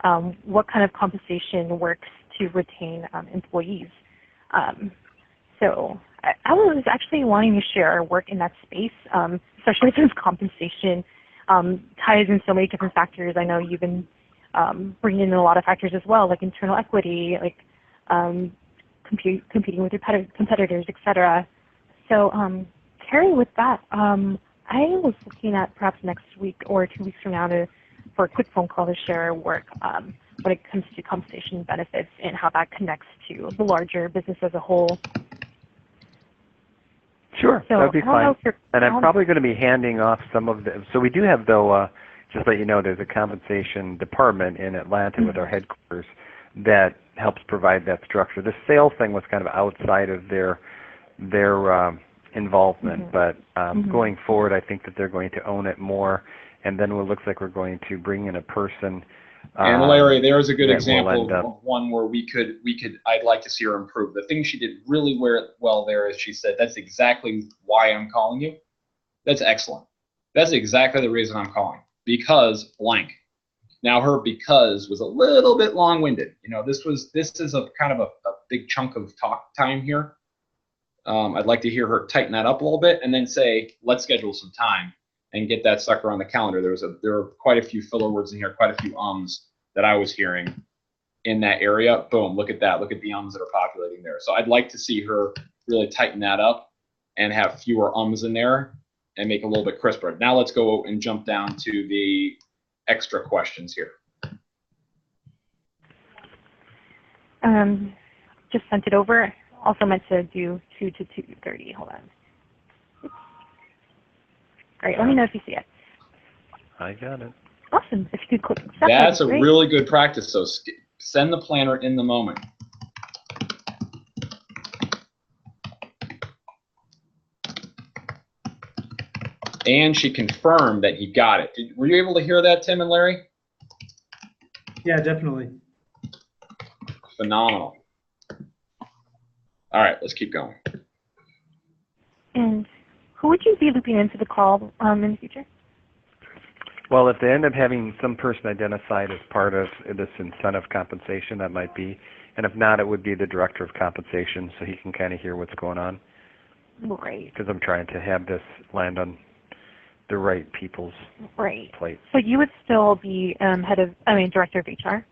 of what kind of compensation works to retain employees. So I was actually wanting to share our work in that space, especially since compensation ties in so many different factors. I know you've been bringing in a lot of factors as well, like internal equity, like competing with your competitors, etc. So carrying with that, I was looking at perhaps next week or 2 weeks from now for a quick phone call to share our work when it comes to compensation benefits and how that connects to the larger business as a whole.
Sure,
So
that'd be
I don't know
fine.
if you're,
And
I
I'm
don't-
probably going to be handing off some of the. So we do have, though, just to let you know, there's a compensation department in Atlanta with our headquarters that helps provide that structure. The sales thing was kind of outside of their involvement, but going forward, I think that they're going to own it more. And then it looks like we're going to bring in a person.
And Larry, there's a good
that will
example
end
of one where I'd like to see her improve. The thing she did really well there is she said, that's exactly why I'm calling you. That's excellent. That's exactly the reason I'm calling, because blank. Now her because was a little bit long-winded. You know, this is a kind of a big chunk of talk time here. I'd like to hear her tighten that up a little bit and then say, let's schedule some time and get that sucker on the calendar. There are quite a few filler words in here, quite a few ums that I was hearing in that area. Boom, look at that. Look at the ums that are populating there. So I'd like to see her really tighten that up and have fewer ums in there and make it a little bit crisper. Now let's go and jump down to the extra questions here.
Just sent it over. Also meant to do 2 to 2:30. Hold on. Oops. All right, let me know if you see it.
I got it.
Awesome. If you could click accept,
That's a
that'd be great.
really good practice. So send the planner in the moment. And she confirmed that he got it. Were you able to hear that, Tim and Larry?
Yeah, definitely.
Phenomenal. All right, let's keep going.
And who would you be looping into the call in the future?
Well, if they end up having some person identified as part of this incentive compensation, that might be. And if not, it would be the director of compensation, so he can kind of hear what's going on.
Right.
Because I'm trying to have this land on the right people's plate.
So you would still be director of HR?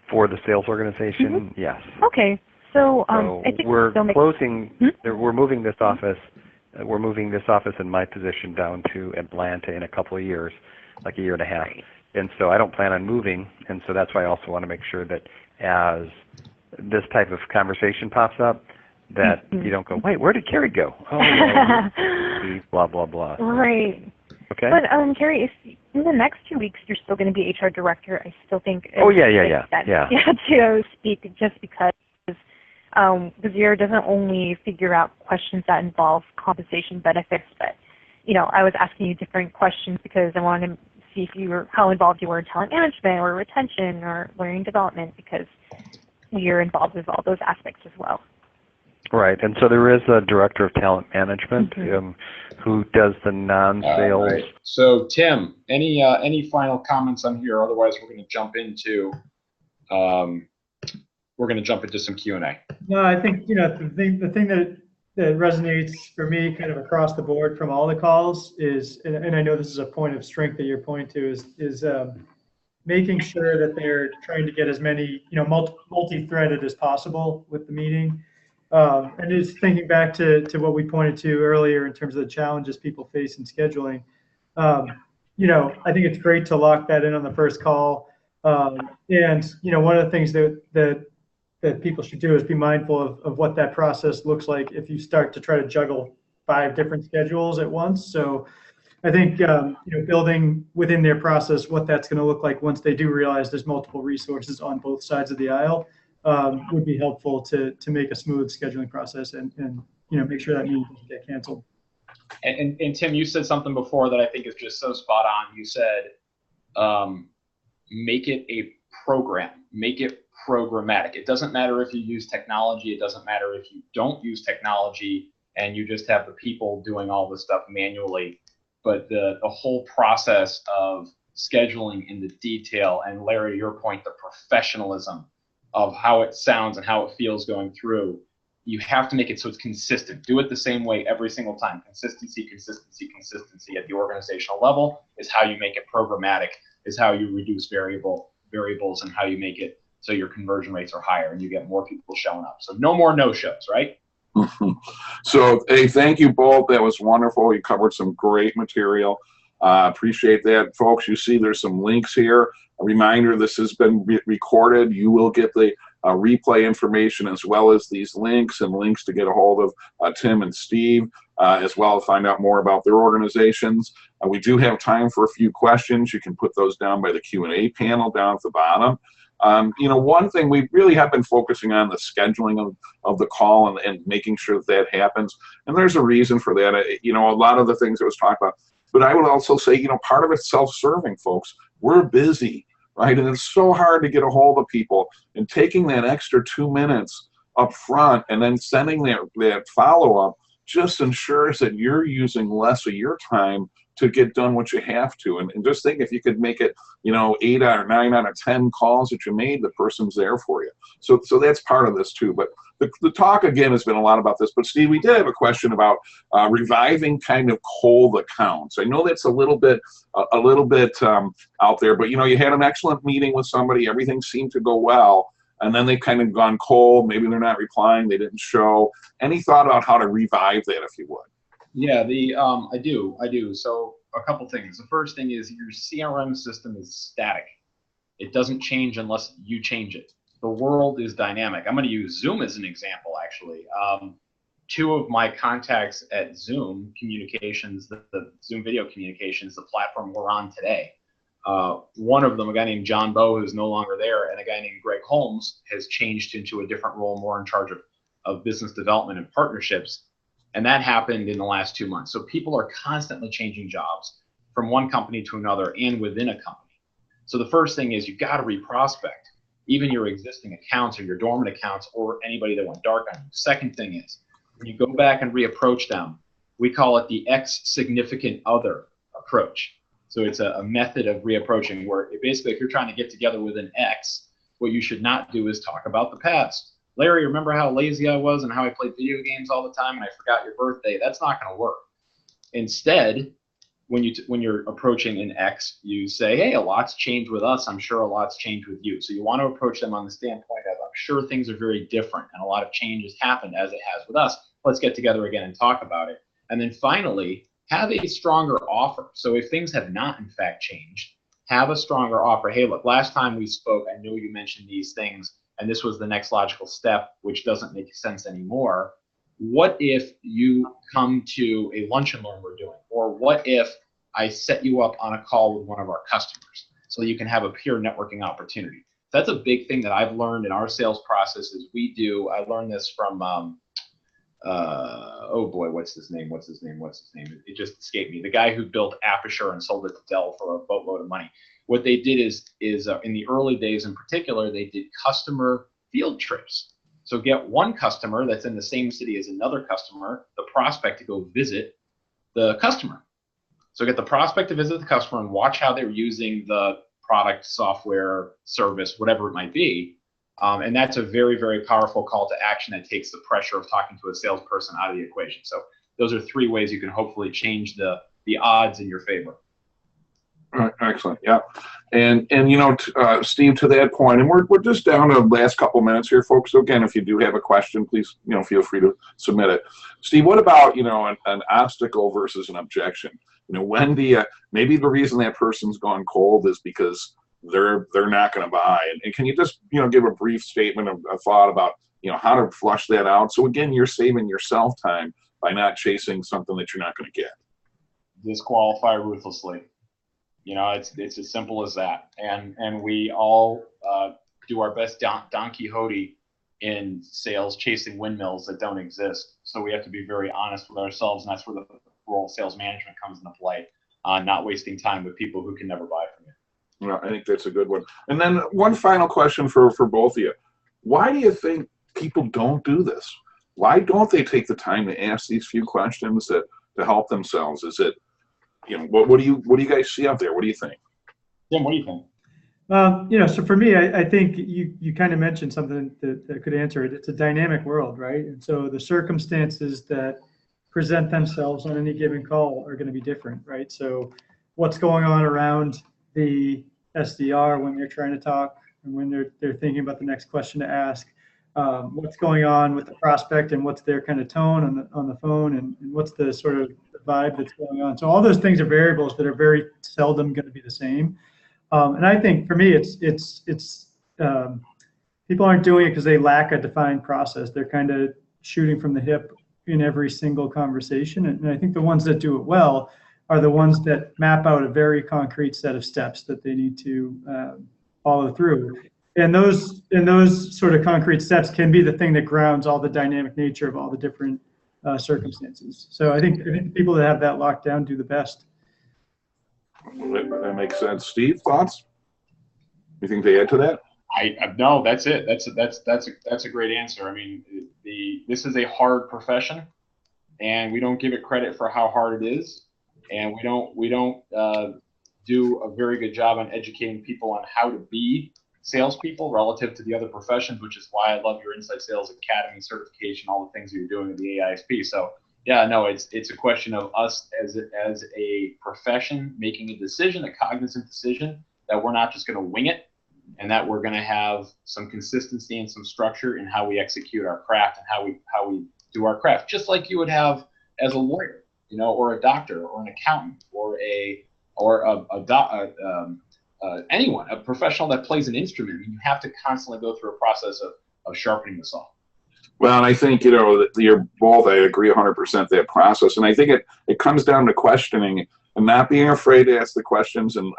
For the sales organization, yes.
Okay. So,
So
I think
we're
still
closing. We're moving this office. We're moving this office in my position down to Atlanta in a couple of years, like a year and a half. And so I don't plan on moving. And so that's why I also want to make sure that as this type of conversation pops up, that you don't go, wait, where did Carrie go? Oh, well, blah, blah, blah.
Right.
Okay.
But Carrie, if in the next 2 weeks you're still going to be HR director, I still think
Oh, yeah.
to speak, just because Zero doesn't only figure out questions that involve compensation benefits, but I was asking you different questions because I wanted to see if how involved you were in talent management or retention or learning development, because you're involved with all those aspects as well.
Right, and so there is a director of talent management who does the non-sales.
Right. So Tim, any final comments on here? Otherwise, we're going to jump into some Q&A.
No, I think the thing that resonates for me kind of across the board from all the calls is, and I know this is a point of strength that you're pointing to, is making sure that they're trying to get as many multi-threaded as possible with the meeting. And just thinking back to what we pointed to earlier in terms of the challenges people face in scheduling, I think it's great to lock that in on the first call. And one of the things that people should do is be mindful of what that process looks like if you start to try to juggle 5 different schedules at once. So I think building within their process what that's going to look like once they do realize there's multiple resources on both sides of the aisle would be helpful to make a smooth scheduling process and make sure that meeting doesn't get canceled.
And Tim, you said something before that I think is just so spot on. You said make it a program, make it programmatic. It doesn't matter if you use technology. It doesn't matter if you don't use technology and you just have the people doing all this stuff manually. But the whole process of scheduling in the detail, and Larry, your point, the professionalism of how it sounds and how it feels going through, you have to make it so it's consistent. Do it the same way every single time. Consistency, consistency, consistency at the organizational level is how you make it programmatic, is how you reduce variables, and how you make it so your conversion rates are higher and you get more people showing up. So no more no-shows, right?
So, hey, thank you both. That was wonderful. You covered some great material. Appreciate that, folks. You see there's some links here. A reminder, this has been recorded. You will get the replay information, as well as these links and links to get a hold of Tim and Steve, as well as find out more about their organizations. We do have time for a few questions. You can put those down by the Q&A panel down at the bottom. One thing we really have been focusing on the scheduling of the call and making sure that happens. And there's a reason for that. A lot of the things that was talked about. But I would also say, part of it's self-serving, folks. We're busy, right? And it's so hard to get a hold of people. And taking that extra 2 minutes up front and then sending that follow-up just ensures that you're using less of your time to get done what you have to. And just think, if you could make it, 8 or 9 out of 10 calls that you made, the person's there for you. So that's part of this too. But the talk again has been a lot about this. But Steve, we did have a question about reviving kind of cold accounts. I know that's a little bit out there, but you had an excellent meeting with somebody, everything seemed to go well, and then they've kind of gone cold. Maybe they're not replying, they didn't show. Any thought about how to revive that, if you would?
Yeah, I do. So a couple things. The first thing is your CRM system is static. It doesn't change unless you change it. The world is dynamic. I'm going to use Zoom as an example, actually. 2 of my contacts at Zoom Communications, the Zoom Video Communications, the platform we're on today. One of them, a guy named John Bowe, who's no longer there, and a guy named Greg Holmes has changed into a different role, more in charge of business development and partnerships. And that happened in the last 2 months. So people are constantly changing jobs from one company to another and within a company. So the first thing is you've got to reprospect, even your existing accounts or your dormant accounts or anybody that went dark on you. Second thing is when you go back and reapproach them, we call it the ex-significant other approach. So it's a method of reapproaching where basically if you're trying to get together with an ex, what you should not do is talk about the past. Larry, remember how lazy I was and how I played video games all the time and I forgot your birthday? That's not going to work. Instead, when you're approaching an ex, you say, hey, a lot's changed with us. I'm sure a lot's changed with you. So you want to approach them on the standpoint of, I'm sure things are very different and a lot of change has happened as it has with us. Let's get together again and talk about it. And then finally, have a stronger offer. So if things have not, in fact, changed, have a stronger offer. Hey, look, last time we spoke, I know you mentioned these things, and this was the next logical step, which doesn't make sense anymore. What if you come to a lunch and learn we're doing? Or what if I set you up on a call with one of our customers so you can have a peer networking opportunity? That's a big thing that I've learned in our sales process is I learned this from, oh boy, what's his name? It just escaped me. The guy who built Aperture and sold it to Dell for a boatload of money. What they did is in the early days in particular, they did customer field trips. So get one customer that's in the same city as another customer, the prospect to go visit the customer. So get the prospect to visit the customer and watch how they're using the product, software, service, whatever it might be. And that's a very, very powerful call to action that takes the pressure of talking to a salesperson out of the equation. So those are 3 ways you can hopefully change the odds in your favor.
Excellent. Yeah. And Steve, to that point, and we're just down to the last couple minutes here, folks. So again, if you do have a question, please, feel free to submit it. Steve, what about, an obstacle versus an objection? When do you, maybe the reason that person's gone cold is because they're not going to buy. And can you just, give a brief statement of a thought about, how to flush that out? So again, you're saving yourself time by not chasing something that you're not going to get.
Disqualify ruthlessly. It's as simple as that. And we all do our best Don Quixote in sales, chasing windmills that don't exist. So we have to be very honest with ourselves, and that's where the role of sales management comes into play, not wasting time with people who can never buy from you.
Well, I think that's a good one. And then one final question for both of you. Why do you think people don't do this? Why don't they take the time to ask these few questions to help themselves? Is it, what do you guys see out there? What do you think?
Tim, what do you think?
So for me, I think you kind of mentioned something that could answer it. It's a dynamic world, right? And so the circumstances that present themselves on any given call are going to be different, right? So what's going on around the SDR when they're trying to talk and when they're thinking about the next question to ask, what's going on with the prospect and what's their kind of tone on the phone and what's the sort of vibe that's going on. So all those things are variables that are very seldom going to be the same. And I think for me, it's people aren't doing it because they lack a defined process. They're kind of shooting from the hip in every single conversation. And I think the ones that do it well are the ones that map out a very concrete set of steps that they need to follow through. And those sort of concrete steps can be the thing that grounds all the dynamic nature of all the different circumstances. So I think people that have that locked down do the best.
That makes sense. Steve, thoughts? Anything to add to that?
No, that's it. That's a great answer. I mean, this is a hard profession, and we don't give it credit for how hard it is, and we don't do a very good job on educating people on how to be salespeople relative to the other professions, which is why I love your Inside Sales Academy certification, all the things that you're doing with the AISP. So yeah, no, it's a question of us as a profession making a decision, a cognizant decision, that we're not just going to wing it, and that we're going to have some consistency and some structure in how we execute our craft and how we do our craft, just like you would have as a lawyer, or a doctor, or an accountant, or anyone, a professional that plays an instrument. You have to constantly go through a process of sharpening the saw.
Well, and I think, you're both, I agree 100% that process. And I think it comes down to questioning and not being afraid to ask the questions and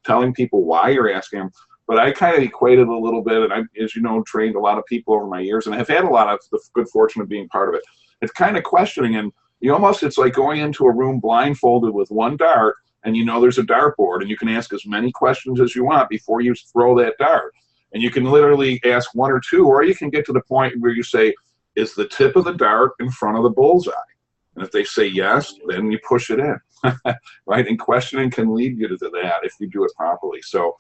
telling people why you're asking them. But I kind of equate it a little bit, and I, as you know, trained a lot of people over my years, and I've had a lot of the good fortune of being part of it. It's kind of questioning, and it's like going into a room blindfolded with one dart, and there's a dartboard, and you can ask as many questions as you want before you throw that dart. And you can literally ask one or two, or you can get to the point where you say, is the tip of the dart in front of the bullseye? And if they say yes, then you push it in, right? And questioning can lead you to that if you do it properly. So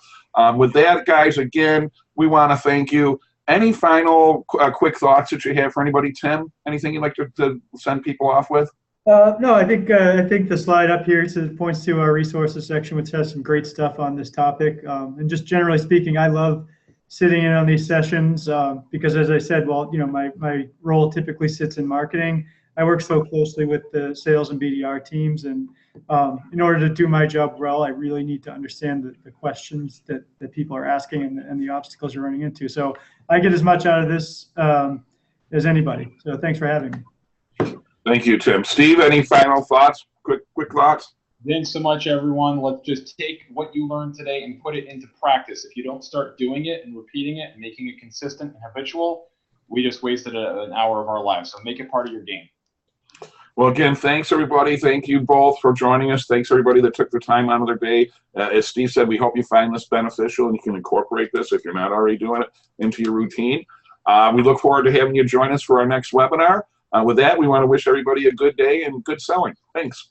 with that, guys, again, we want to thank you. Any final quick thoughts that you have for anybody? Tim, anything you'd like to send people off with?
No, I think the slide up here points to our resources section, which has some great stuff on this topic. And just generally speaking, I love sitting in on these sessions because, as I said, my role typically sits in marketing. I work so closely with the sales and BDR teams, and in order to do my job well, I really need to understand the questions that people are asking and the obstacles you're running into. So I get as much out of this as anybody. So thanks for having me.
Thank you, Tim. Steve, any final thoughts? Quick thoughts?
Thanks so much, everyone. Let's just take what you learned today and put it into practice. If you don't start doing it and repeating it and making it consistent and habitual, we just wasted an hour of our lives. So make it part of your game.
Well, again, thanks, everybody. Thank you both for joining us. Thanks, everybody that took the time out of their day. As Steve said, we hope you find this beneficial and you can incorporate this, if you're not already doing it, into your routine. We look forward to having you join us for our next webinar. With that, we want to wish everybody a good day and good selling. Thanks.